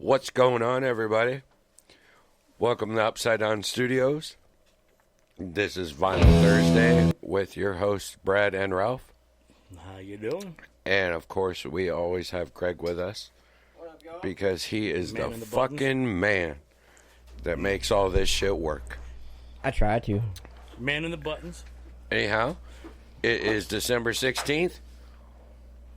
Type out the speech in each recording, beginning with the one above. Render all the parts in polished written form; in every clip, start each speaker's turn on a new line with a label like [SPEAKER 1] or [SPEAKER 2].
[SPEAKER 1] What's going on, everybody? Welcome to Upside Down Studios. This is Vinyl Thursday with your hosts, Brad and Ralph.
[SPEAKER 2] How you doing?
[SPEAKER 1] And, of course, we always have Greg with us.
[SPEAKER 3] What up, y'all?
[SPEAKER 1] Because he is the
[SPEAKER 2] the
[SPEAKER 1] fucking man that makes all this shit work.
[SPEAKER 3] I try to.
[SPEAKER 2] Man in the buttons.
[SPEAKER 1] Anyhow, it is December 16th.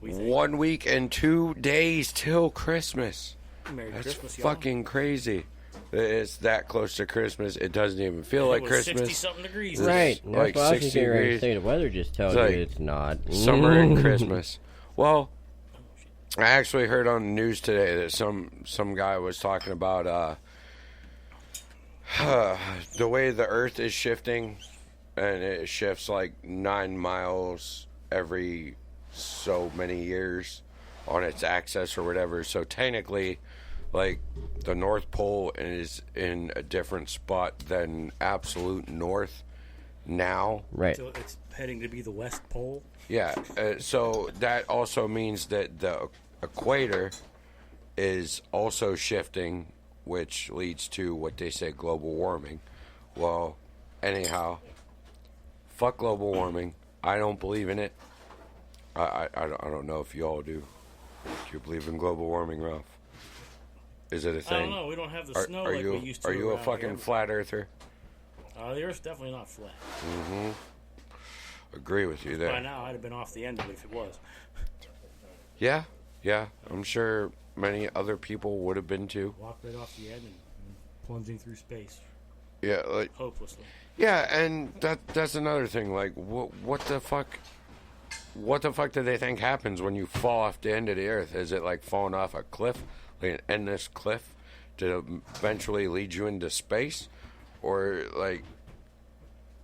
[SPEAKER 1] 1 week and 2 days till Christmas.
[SPEAKER 2] Merry
[SPEAKER 1] That's
[SPEAKER 2] Christmas, y'all.
[SPEAKER 1] fucking crazy. It's that close to Christmas. It doesn't even feel like
[SPEAKER 2] It was
[SPEAKER 1] Christmas.
[SPEAKER 2] 60-something degrees.
[SPEAKER 3] Right.
[SPEAKER 1] Like
[SPEAKER 3] That's what I was
[SPEAKER 1] 60
[SPEAKER 3] getting ready to
[SPEAKER 1] degrees.
[SPEAKER 3] say. The weather just tells
[SPEAKER 1] It's like
[SPEAKER 3] you it's not.
[SPEAKER 1] Summer and Christmas. Well, I actually heard on the news today that some guy was talking about the way the Earth is shifting, and it shifts like 9 miles every so many years on its axis or whatever. So technically, like, the North Pole is in a different spot than absolute north now.
[SPEAKER 3] Right.
[SPEAKER 2] So it's heading to be the West Pole.
[SPEAKER 1] Yeah, so that also means that the equator is also shifting, which leads to what they say global warming. Well, anyhow, fuck global warming. I don't believe in it. I don't know if y'all do. Do you believe in global warming, Ralph? Is it a thing?
[SPEAKER 2] I don't know. We don't have the snow like we used to.
[SPEAKER 1] Are you a
[SPEAKER 2] around
[SPEAKER 1] fucking
[SPEAKER 2] here.
[SPEAKER 1] flat earther?
[SPEAKER 2] The Earth's definitely not flat.
[SPEAKER 1] Agree with you there.
[SPEAKER 2] By now, I'd have been off the end of it if it was.
[SPEAKER 1] Yeah, yeah. I'm sure many other people would have been too.
[SPEAKER 2] Walk right off the end and plunging through space
[SPEAKER 1] Yeah, like
[SPEAKER 2] hopelessly.
[SPEAKER 1] yeah, and that's another thing. Like, what the fuck? What the fuck do they think happens when you fall off the end of the earth? Is it like falling off a cliff, like an endless cliff, to eventually lead you into space, or like,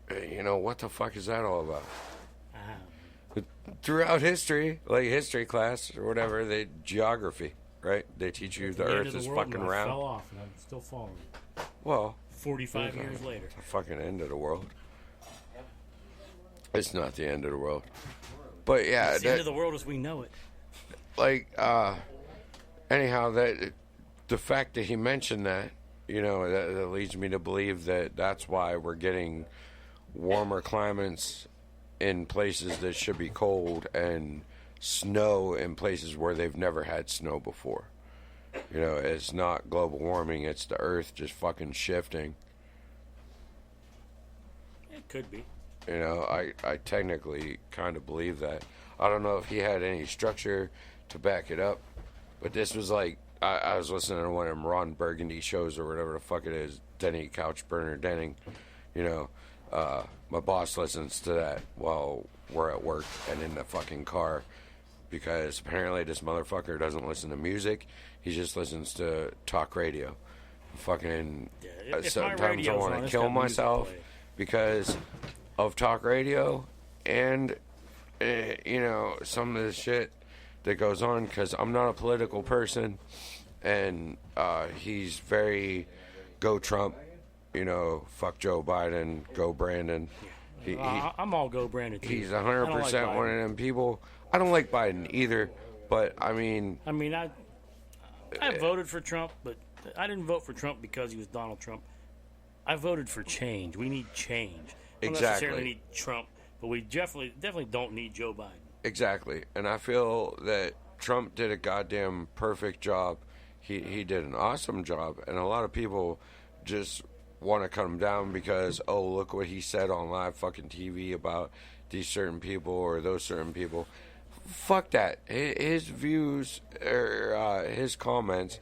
[SPEAKER 1] what the fuck is that all about? Throughout history, like history class or whatever, geography, right? They teach you the
[SPEAKER 2] end
[SPEAKER 1] Earth
[SPEAKER 2] of the
[SPEAKER 1] is
[SPEAKER 2] world,
[SPEAKER 1] fucking
[SPEAKER 2] and I
[SPEAKER 1] round.
[SPEAKER 2] fell off, and I'm still falling.
[SPEAKER 1] Well,
[SPEAKER 2] 45 years later.
[SPEAKER 1] the fucking end of the world. It's not the end of the world, but yeah,
[SPEAKER 2] It's the end of the world as we know it.
[SPEAKER 1] like anyhow, that the fact that he mentioned that, that leads me to believe that that's why we're getting warmer climates in places that should be cold and snow in places where they've never had snow before. It's not global warming, it's the earth just fucking shifting.
[SPEAKER 2] It could be.
[SPEAKER 1] I technically kind of believe that. I don't know if he had any structure to back it up, but this was like, I was listening to one of them Ron Burgundy shows or whatever the fuck it is, Denny Couchburner Denning. My boss listens to that while we're at work and in the fucking car, because apparently this motherfucker doesn't listen to music. He just listens to talk radio. Fucking
[SPEAKER 2] if my
[SPEAKER 1] sometimes I
[SPEAKER 2] radio's
[SPEAKER 1] want
[SPEAKER 2] on,
[SPEAKER 1] to
[SPEAKER 2] it's
[SPEAKER 1] kill
[SPEAKER 2] got music
[SPEAKER 1] myself
[SPEAKER 2] playing.
[SPEAKER 1] because of talk radio and some of the shit that goes on, because I'm not a political person, and he's very go Trump, fuck Joe Biden, go Brandon.
[SPEAKER 2] I'm all go Brandon. Too.
[SPEAKER 1] He's
[SPEAKER 2] I
[SPEAKER 1] 100%
[SPEAKER 2] don't like Biden.
[SPEAKER 1] one of them people. I don't like Biden either, but I mean,
[SPEAKER 2] I voted for Trump, but I didn't vote for Trump because he was Donald Trump. I voted for change. We need change. We don't necessarily need Trump, but we definitely don't need Joe Biden.
[SPEAKER 1] exactly. And I feel that Trump did a goddamn perfect job. He did an awesome job, and a lot of people just want to cut him down because, oh, look what he said on live fucking TV about these certain people or those certain people. Fuck that. His views or his comments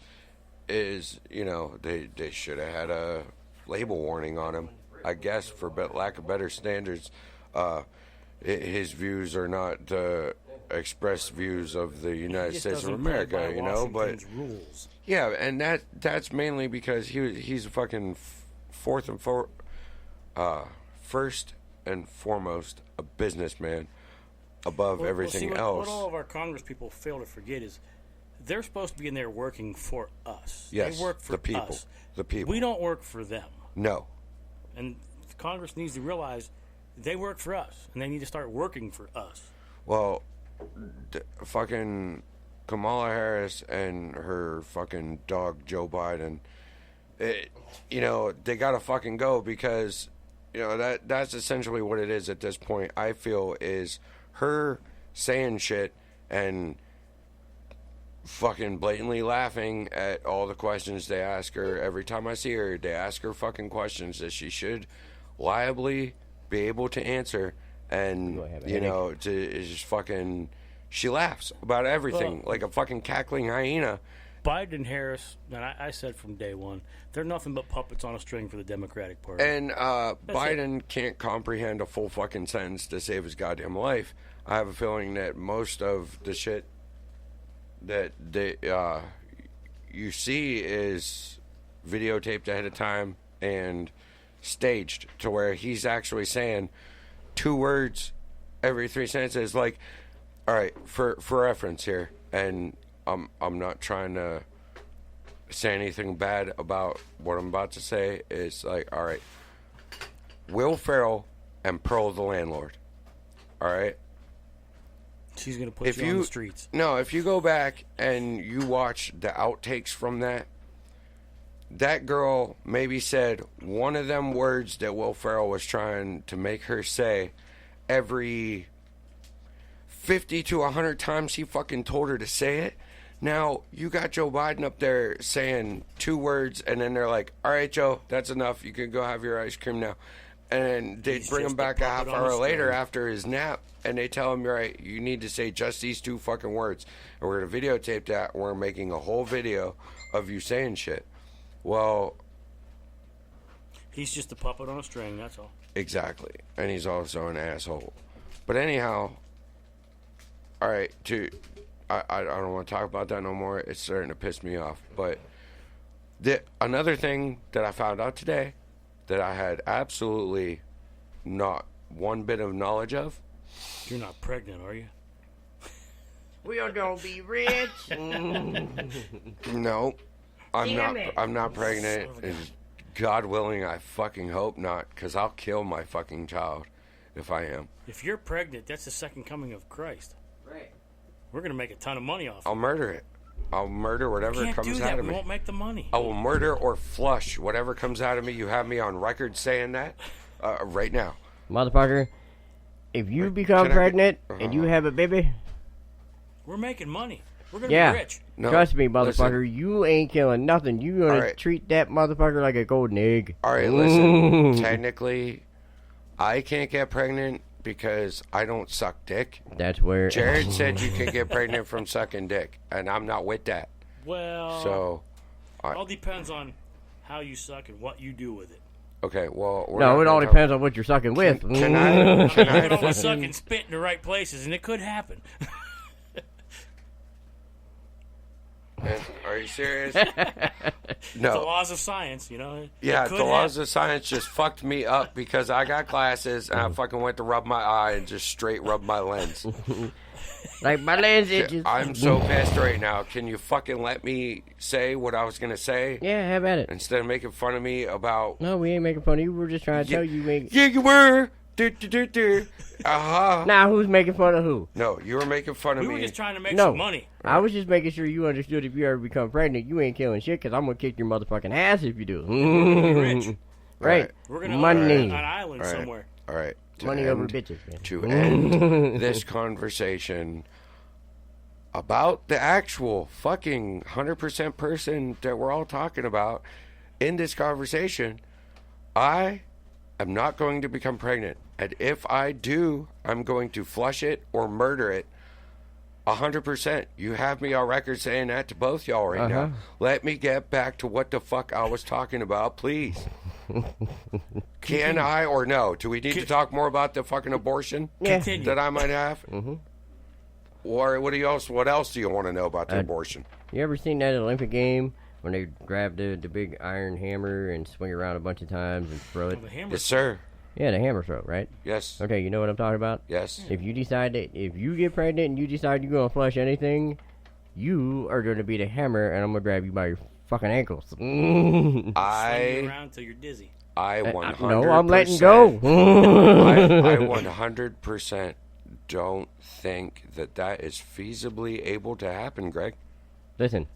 [SPEAKER 1] is, they should have had a label warning on him, I guess, for lack of better standards. His views are not the expressed views of the United States of America, but
[SPEAKER 2] Washington's rules.
[SPEAKER 1] yeah, and that's mainly because he's a fucking first and foremost a businessman above everything else.
[SPEAKER 2] What all of our Congress people fail to forget is they're supposed to be in there working for us.
[SPEAKER 1] Yes,
[SPEAKER 2] they work for
[SPEAKER 1] the people.
[SPEAKER 2] us.
[SPEAKER 1] The people.
[SPEAKER 2] We don't work for them.
[SPEAKER 1] No.
[SPEAKER 2] And Congress needs to realize they work for us, and they need to start working for us.
[SPEAKER 1] Well, fucking Kamala Harris and her fucking dog Joe Biden, they gotta fucking go, because that's essentially what it is at this point. I feel is her saying shit and fucking blatantly laughing at all the questions they ask her. Every time I see her, they ask her fucking questions that she should liably be able to answer, and it's just fucking, she laughs about everything like a fucking cackling hyena.
[SPEAKER 2] Biden and Harris, and I said from day one, they're nothing but puppets on a string for the Democratic Party.
[SPEAKER 1] And Biden can't comprehend a full fucking sentence to save his goddamn life. I have a feeling that most of the shit that you see is videotaped ahead of time and staged to where he's actually saying 2 words every 3 sentences. Like, all right, for reference here, and I'm not trying to say anything bad about what I'm about to say. It's like, all right, Will Ferrell and Pearl the Landlord. All right.
[SPEAKER 2] She's gonna put you on the streets.
[SPEAKER 1] No, if you go back and you watch the outtakes from that girl maybe said one of them words that Will Ferrell was trying to make her say every 50 to 100 times he fucking told her to say it. Now, you got Joe Biden up there saying 2 words, and then they're like, all right, Joe, that's enough. You can go have your ice cream now. And they bring him back a half hour later after his nap, and they tell him, you're right, you need to say just these 2 fucking words. And we're going to videotape that, and we're making a whole video of you saying shit. Well...
[SPEAKER 2] He's just a puppet on a string, that's all.
[SPEAKER 1] Exactly. And he's also an asshole. But anyhow, all right, I don't want to talk about that no more. It's starting to piss me off. But another thing that I found out today that I had absolutely not one bit of knowledge of.
[SPEAKER 2] You're not pregnant, are you?
[SPEAKER 3] We are gonna be rich.
[SPEAKER 1] No, I'm
[SPEAKER 3] Damn
[SPEAKER 1] not.
[SPEAKER 3] it.
[SPEAKER 1] I'm not pregnant. God willing, I fucking hope not, because I'll kill my fucking child if I am.
[SPEAKER 2] If you're pregnant, that's the second coming of Christ.
[SPEAKER 3] Right.
[SPEAKER 2] We're gonna make a ton of money off it.
[SPEAKER 1] I'll murder it. I'll murder whatever
[SPEAKER 2] Can't
[SPEAKER 1] comes
[SPEAKER 2] do that.
[SPEAKER 1] out of
[SPEAKER 2] We
[SPEAKER 1] me.
[SPEAKER 2] won't make the money.
[SPEAKER 1] I will murder or flush whatever comes out of me. You have me on record saying that right now.
[SPEAKER 3] Motherfucker, if you become pregnant and you have a baby,
[SPEAKER 2] We're making money. We're gonna
[SPEAKER 3] yeah,
[SPEAKER 2] be rich.
[SPEAKER 1] No,
[SPEAKER 3] trust me, motherfucker,
[SPEAKER 1] listen.
[SPEAKER 3] you ain't killing nothing. You gonna
[SPEAKER 1] right.
[SPEAKER 3] treat that motherfucker like a golden egg.
[SPEAKER 1] All right, listen. Technically, I can't get pregnant because I don't suck dick.
[SPEAKER 3] That's where
[SPEAKER 1] Jared said you can get pregnant from sucking dick, and I'm not with that.
[SPEAKER 2] Well,
[SPEAKER 1] So,
[SPEAKER 2] all depends on how you suck and what you do with it.
[SPEAKER 1] okay, well, we're
[SPEAKER 3] No,
[SPEAKER 1] not
[SPEAKER 3] it all
[SPEAKER 1] gonna talk-
[SPEAKER 3] depends on what you're sucking with.
[SPEAKER 1] Can I?
[SPEAKER 2] You
[SPEAKER 1] Can
[SPEAKER 2] can
[SPEAKER 1] I?
[SPEAKER 2] always suck and spit in the right places, and it could happen.
[SPEAKER 1] Are you serious?
[SPEAKER 2] The
[SPEAKER 1] No.
[SPEAKER 2] laws of science, you know.
[SPEAKER 1] Yeah,
[SPEAKER 2] It could
[SPEAKER 1] the laws
[SPEAKER 2] happen.
[SPEAKER 1] of science just fucked me up because I got glasses and I fucking went to rub my eye and just straight rub my lens.
[SPEAKER 3] Like my lens itches.
[SPEAKER 1] I'm so pissed right now. Can you fucking let me say what I was gonna say
[SPEAKER 3] Yeah, have at it.
[SPEAKER 1] instead of making fun of me about?
[SPEAKER 3] No, we ain't making fun of you. We're just trying to tell you.
[SPEAKER 1] Yeah, you were. Do do do do. Uh huh.
[SPEAKER 3] Now, who's making fun of who?
[SPEAKER 1] No, you were making fun of
[SPEAKER 2] We were
[SPEAKER 1] me.
[SPEAKER 2] just trying to make
[SPEAKER 3] No.
[SPEAKER 2] some money.
[SPEAKER 3] I was just making sure you understood if you ever become pregnant, you ain't killing shit, because I'm going to kick your motherfucking ass if you do.
[SPEAKER 2] Rich.
[SPEAKER 3] Right.
[SPEAKER 2] We're gonna
[SPEAKER 3] Money.
[SPEAKER 2] own an island
[SPEAKER 1] All right.
[SPEAKER 2] somewhere.
[SPEAKER 1] All right. To
[SPEAKER 3] Money over
[SPEAKER 1] end-
[SPEAKER 3] bitches, man.
[SPEAKER 1] To end this conversation about the actual fucking 100% person that we're all talking about in this conversation, I am not going to become pregnant. And if I do, I'm going to flush it or murder it. 100%. You have me on record saying that to both y'all right now. Let me get back to what the fuck I was talking about, please. Can I or no? Do we need to talk more about the fucking abortion
[SPEAKER 3] Yeah.
[SPEAKER 2] Continue.
[SPEAKER 1] that I might have? Or what else do you want to know about the abortion?
[SPEAKER 3] You ever seen that Olympic game when they grab the big iron hammer and swing around a bunch of times and throw it?
[SPEAKER 2] The hammer.
[SPEAKER 1] Yes, sir.
[SPEAKER 3] Yeah, the hammer throw, right?
[SPEAKER 1] Yes.
[SPEAKER 3] Okay, you know what I'm talking about?
[SPEAKER 1] Yes.
[SPEAKER 3] If you decide that, if you get pregnant and you decide you're going to flush anything, you are going to be the hammer and I'm going to grab you by your fucking ankles.
[SPEAKER 2] Swing you
[SPEAKER 1] I
[SPEAKER 2] around until you're dizzy.
[SPEAKER 1] 100%.
[SPEAKER 3] No, I'm letting go.
[SPEAKER 1] I 100% don't think that is feasibly able to happen, Greg.
[SPEAKER 3] Listen,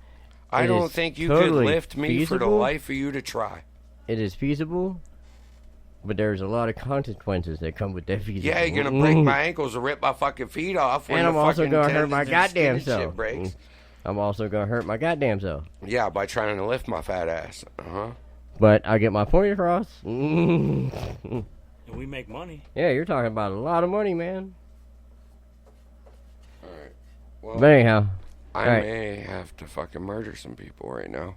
[SPEAKER 1] I
[SPEAKER 3] It
[SPEAKER 1] don't
[SPEAKER 3] is
[SPEAKER 1] think you
[SPEAKER 3] totally
[SPEAKER 1] could lift me for the
[SPEAKER 3] feasible.
[SPEAKER 1] life of you to try.
[SPEAKER 3] it is feasible, but there's a lot of consequences that come with that feasible.
[SPEAKER 1] Yeah, you're gonna break my ankles or rip my fucking feet off. When
[SPEAKER 3] And I'm
[SPEAKER 1] the
[SPEAKER 3] also
[SPEAKER 1] fucking
[SPEAKER 3] gonna hurt my
[SPEAKER 1] tendons and skin
[SPEAKER 3] goddamn
[SPEAKER 1] and
[SPEAKER 3] self.
[SPEAKER 1] shit breaks.
[SPEAKER 3] I'm also going to hurt my goddamn self.
[SPEAKER 1] Yeah, by trying to lift my fat ass.
[SPEAKER 3] But I get my point across.
[SPEAKER 2] And we make money.
[SPEAKER 3] Yeah, you're talking about a lot of money, man.
[SPEAKER 1] All right. Well,
[SPEAKER 3] But anyhow,
[SPEAKER 1] I
[SPEAKER 3] alright.
[SPEAKER 1] may have to fucking murder some people right now.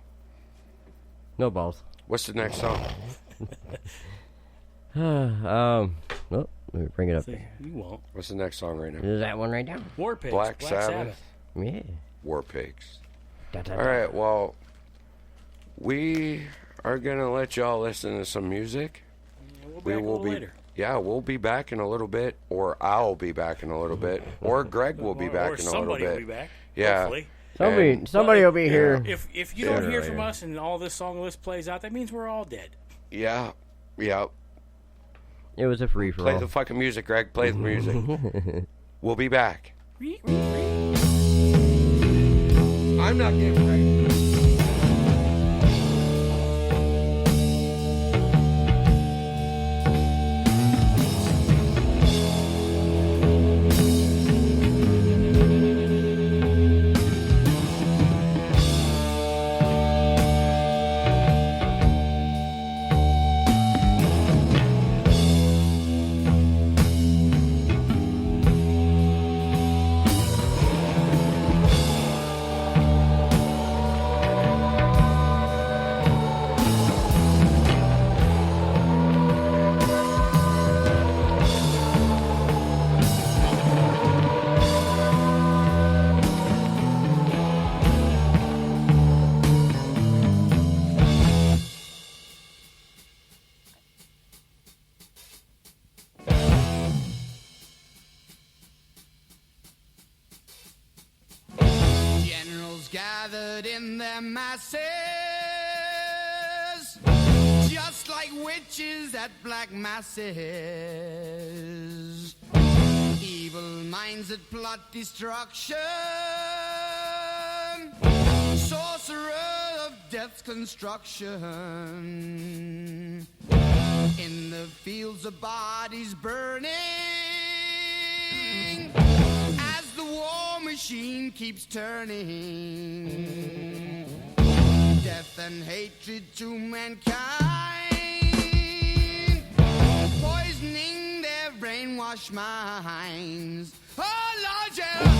[SPEAKER 3] no balls.
[SPEAKER 1] What's the next song?
[SPEAKER 3] Well, let me bring it up
[SPEAKER 2] See,
[SPEAKER 3] there.
[SPEAKER 2] you won't.
[SPEAKER 1] What's the next song right now?
[SPEAKER 3] Is that one right down?
[SPEAKER 2] War Pigs.
[SPEAKER 1] Black Sabbath.
[SPEAKER 3] Yeah.
[SPEAKER 1] War Pigs.
[SPEAKER 3] Da-da-da.
[SPEAKER 1] All right. Well, we are gonna let y'all listen to some music.
[SPEAKER 2] Yeah, we'll be
[SPEAKER 1] We
[SPEAKER 2] back a
[SPEAKER 1] will
[SPEAKER 2] little
[SPEAKER 1] be.
[SPEAKER 2] later.
[SPEAKER 1] Yeah, we'll be back in a little bit, or I'll be back in a little bit, or Greg will be
[SPEAKER 2] Or
[SPEAKER 1] back in a little
[SPEAKER 2] somebody will
[SPEAKER 1] bit.
[SPEAKER 2] be back.
[SPEAKER 1] Yeah.
[SPEAKER 2] Hopefully.
[SPEAKER 3] Somebody will be here.
[SPEAKER 2] If you
[SPEAKER 3] Sooner
[SPEAKER 2] don't
[SPEAKER 3] or
[SPEAKER 2] hear from
[SPEAKER 3] later.
[SPEAKER 2] us and all this song list plays out, that means we're all dead.
[SPEAKER 1] Yeah. Yeah.
[SPEAKER 3] It was a free for
[SPEAKER 1] Play
[SPEAKER 3] all.
[SPEAKER 1] the fucking music, Greg. Play the music. We'll be back. I'm not getting pregnant.
[SPEAKER 4] gathered in their masses, just like witches at black masses. Evil minds that plot destruction, sorcerer of death's construction. In the fields of bodies burning, as the war machine keeps turning. Death and hatred to mankind, poisoning their brainwashed minds. Oh, Lord, yeah.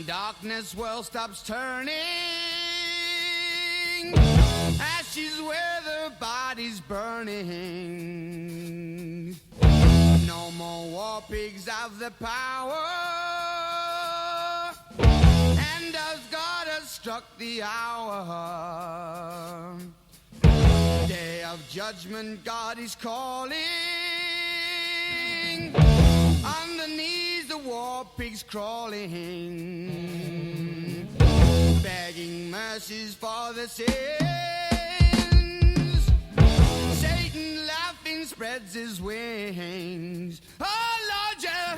[SPEAKER 4] Darkness world stops turning, ashes where the body's burning. No more war pigs have the power, and as God has struck the hour, day of judgment God is calling. Underneath the war pigs crawling, begging mercies for the sins. Satan laughing spreads his wings. Oh Lord, yeah.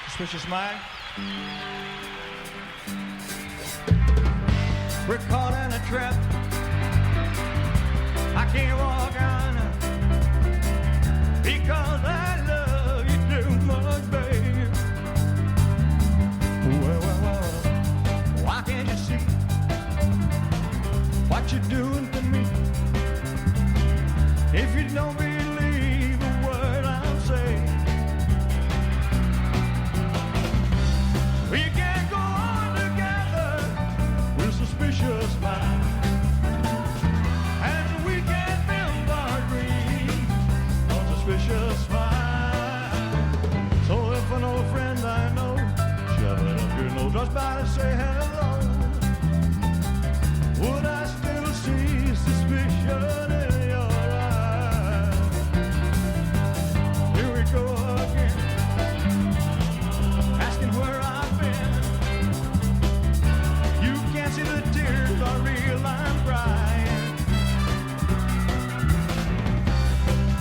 [SPEAKER 5] Suspicious mind. We're caught in a trap. I can't walk on because I love you too much, babe. Well, why can't you see what you're doing to me? If you don't believe a word I'm saying, we can't go on together with suspicious minds. And we can't build our dreams on suspicious minds. So if an old friend I know shoveling up your nose just by to say hello, would I still see suspicion in your eyes? Here we go again, asking where I've been. You can't see the tears are real, I'm crying.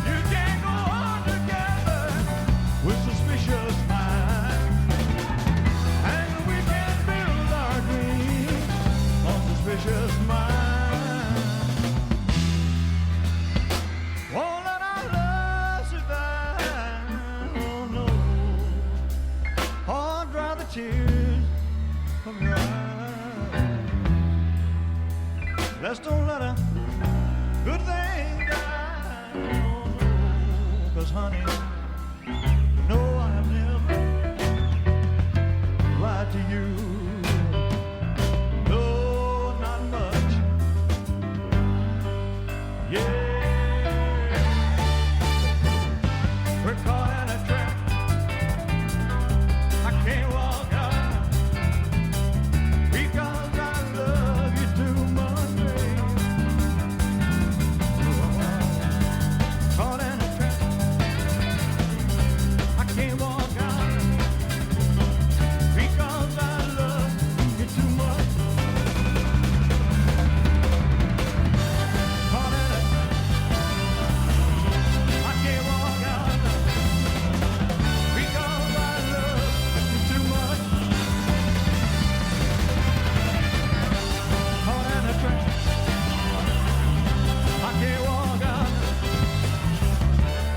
[SPEAKER 5] You can't go on together with suspicious minds. And we can't build our dreams on suspicious minds. Won't let our love survive, oh no. Oh, dry the tears from your eyes. Let's don't let a good thing die, oh no. 'Cause honey, no, I've never lied to you. No, not much. Yeah. We're caught in a trap. I can't walk out because I love you too much, babe. Caught in a trap. I can't walk out because I love you too much. Caught in a trap. I can't walk out because I love you too much. Caught in a trap. I can't walk out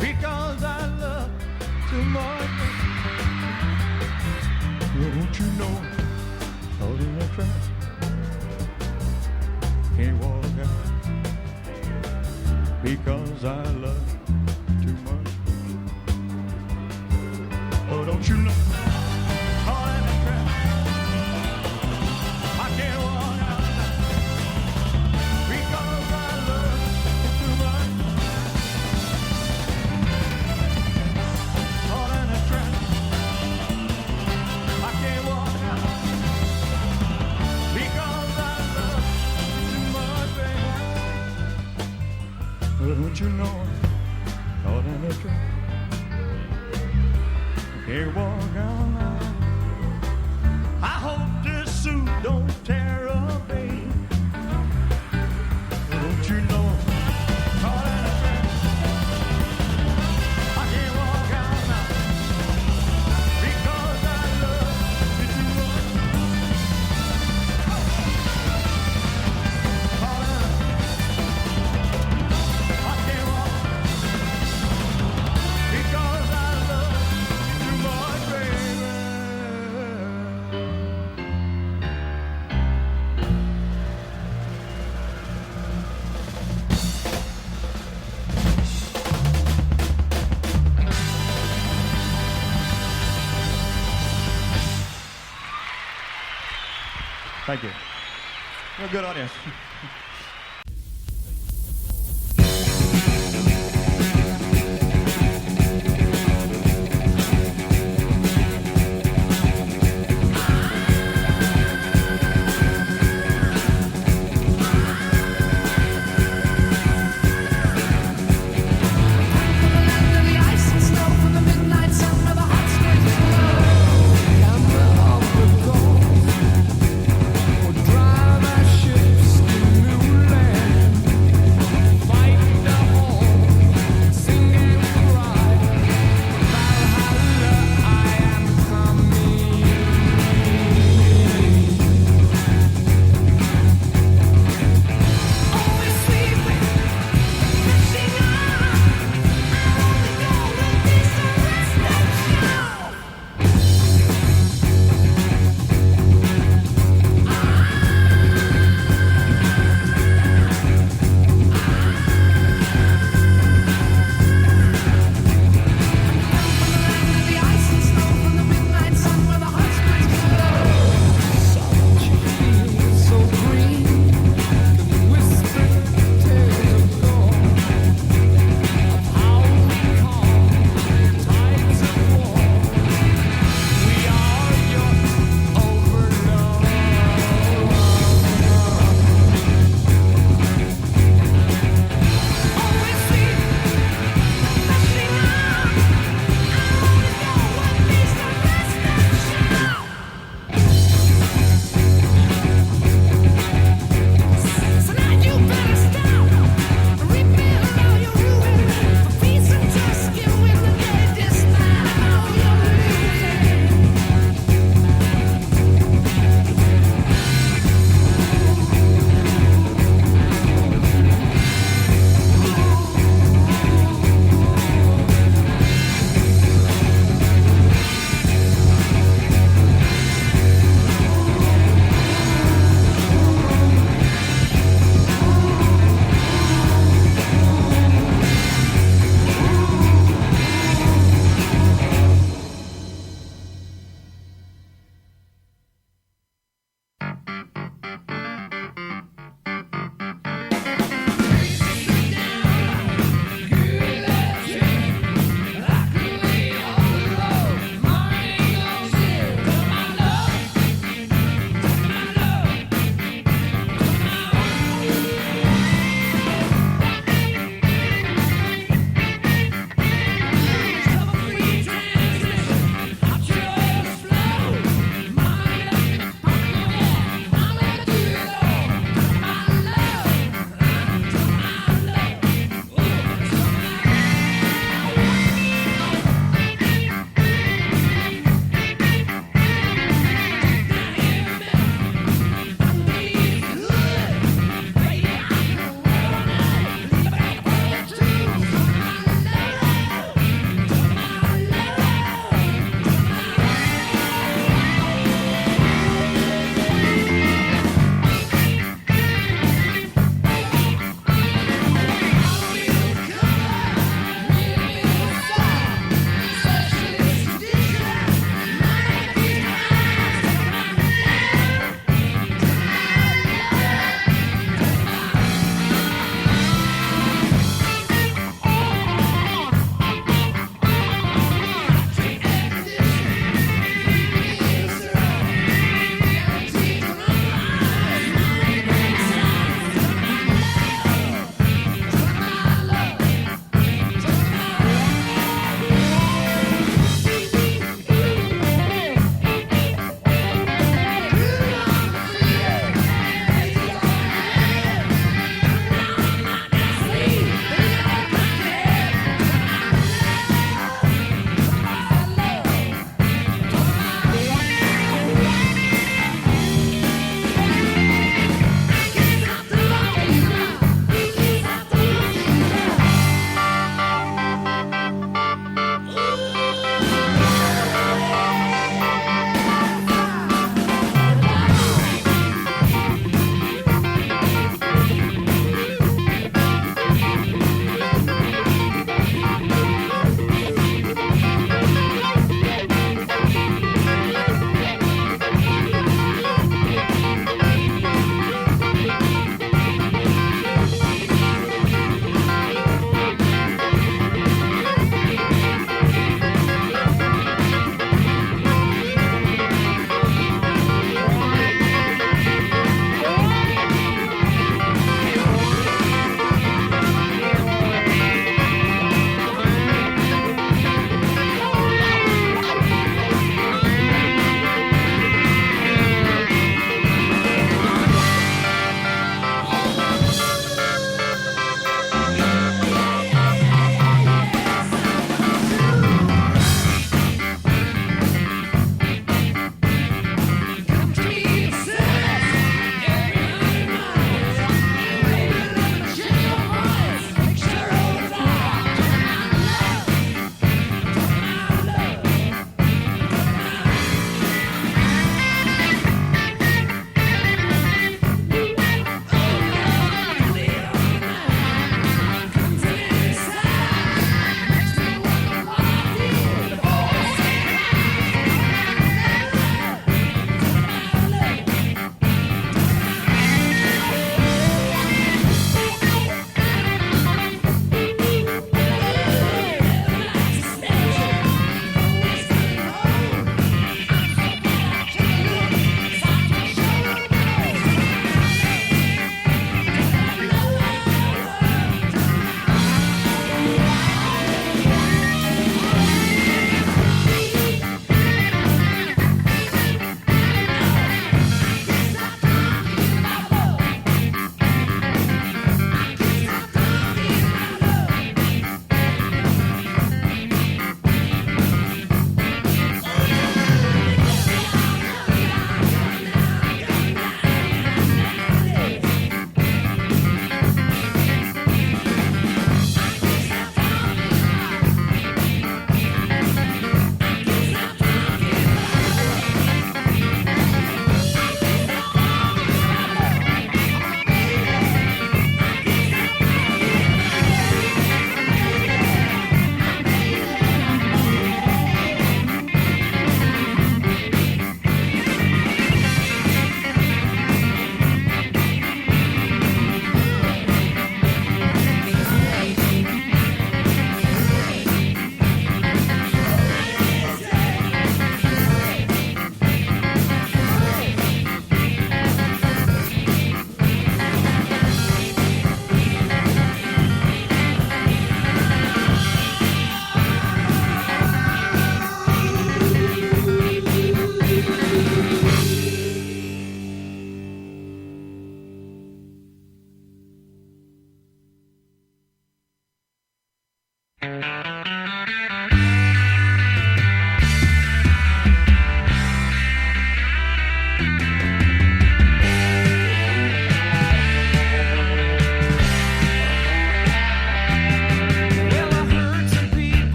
[SPEAKER 5] because I love too much. Well, don't you know? Caught in a trap. Can't walk out because I love too much. Oh, don't you know? Caught in a trap. I can't walk out because I love too much. Caught in a trap. I can't walk out because I love too much, baby. Well, don't you know? Caught in a trap. Can't walk out now. I hope this suit don't tear up, babe. Don't you know? Caught in a trap. I can't walk out now because I love you too much. Caught in a I can't walk because I love you too much, baby. Thank you. You're a good audience.
[SPEAKER 6] Drive our ships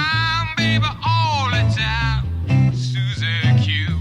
[SPEAKER 6] time, baby, all the time. Susie Q.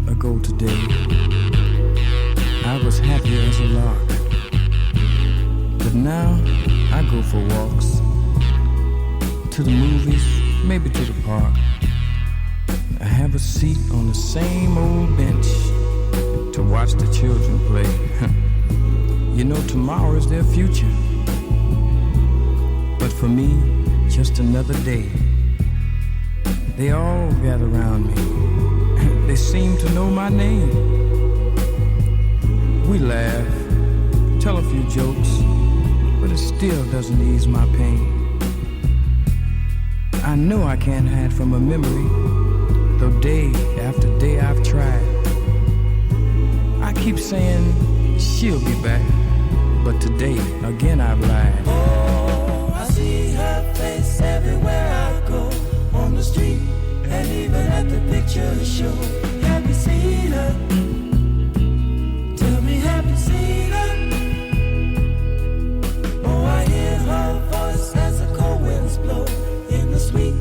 [SPEAKER 7] ago today, I was happy as a lark. But now I go for walks, to the movies, maybe to the park. I have a seat on the same old bench to watch the children play. You know, tomorrow is their future, but for me, just another day. They all gather around me. They seem to know my name. We laugh, tell a few jokes, but it still doesn't ease my pain. I know I can't hide from a memory, though day after day I've tried. I keep saying she'll be back, but today again I've lied.
[SPEAKER 8] Oh, I see her face everywhere I go, on the street and even at the picture show. Have you seen her? Tell me, have you seen her? Oh, I hear her voice as the cold winds blow in the sweet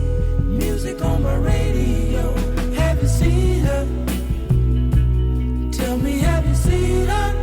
[SPEAKER 8] music on my radio. Have you seen her? Tell me, have you seen her?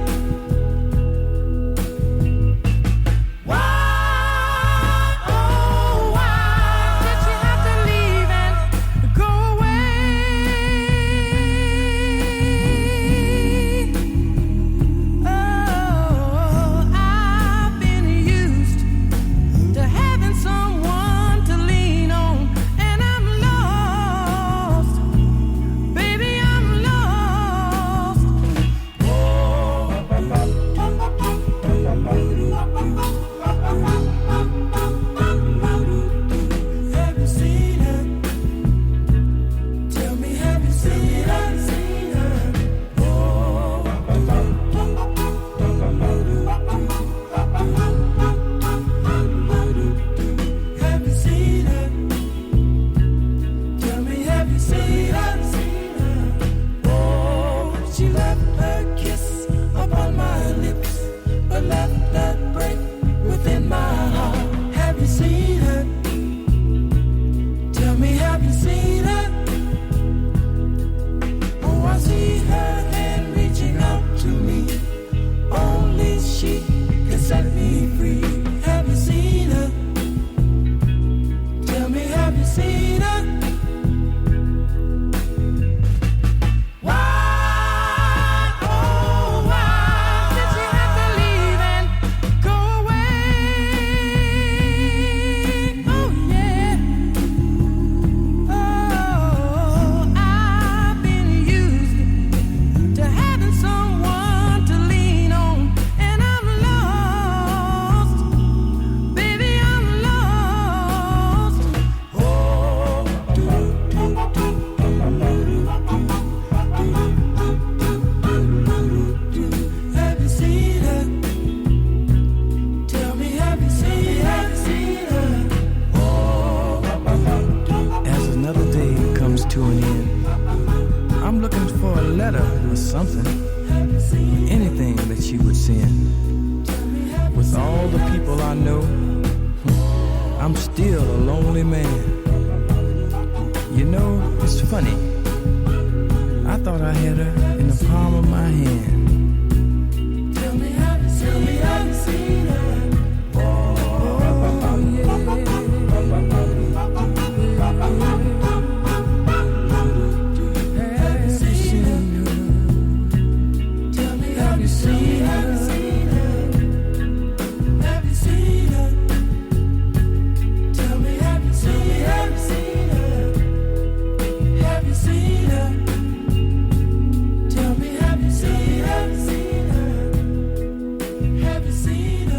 [SPEAKER 8] Have you seen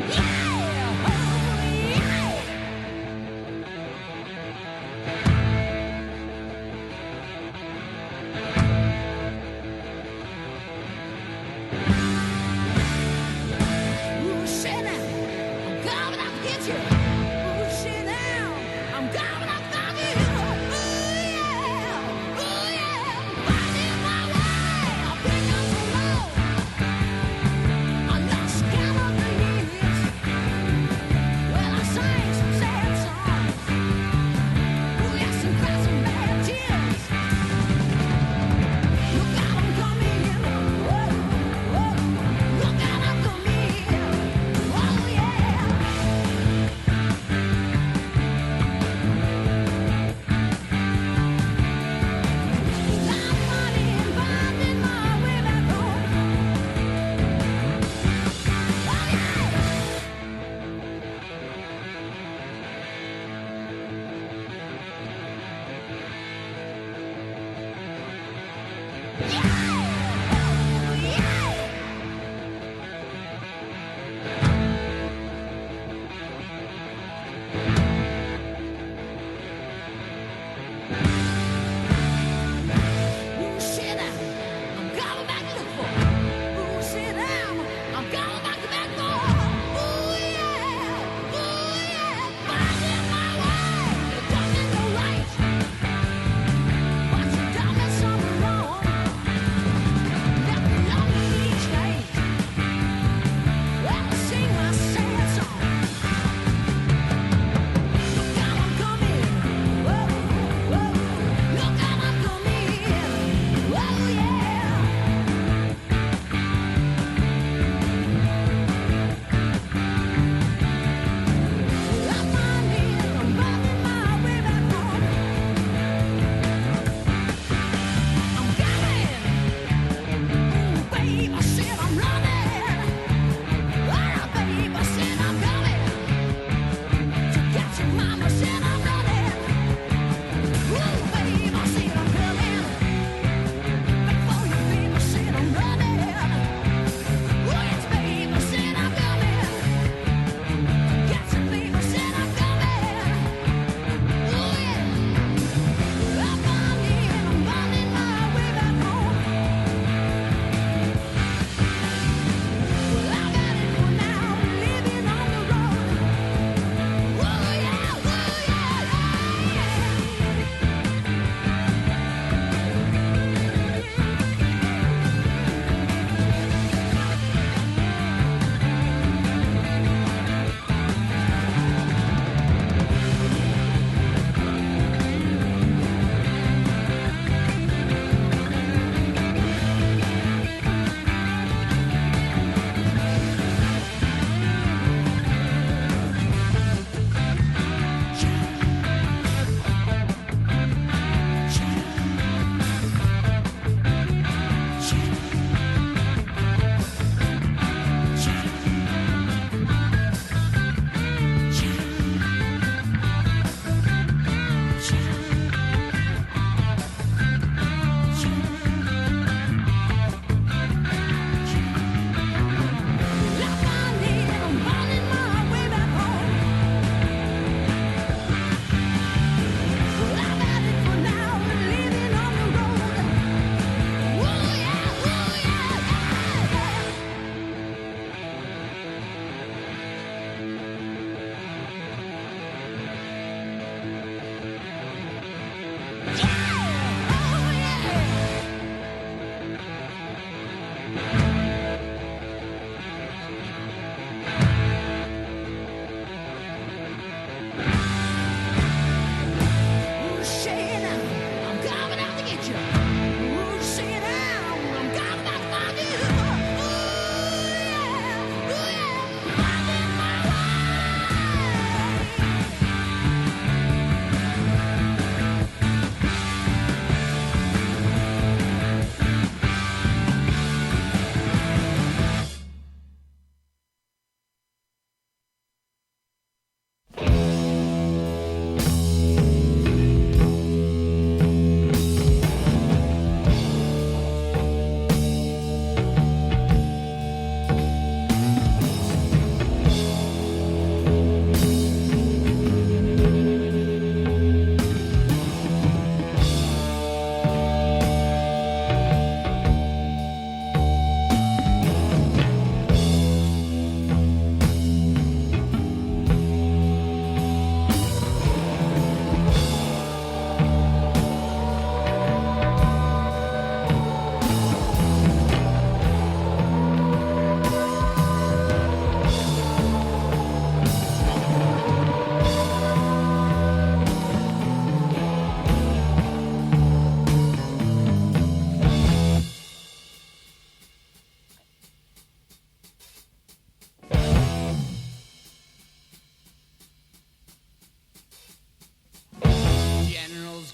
[SPEAKER 8] I lost count of the years.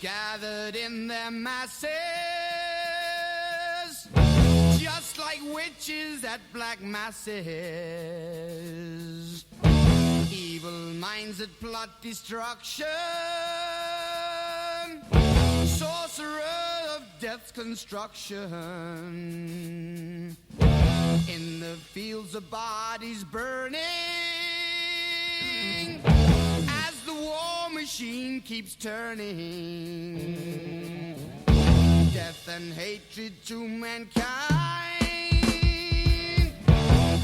[SPEAKER 4] gathered in their masses, just like witches at black masses. Evil minds that plot destruction, sorcerer of death's construction. In the fields of bodies burning, as the war machine keeps turning. Death and hatred to mankind,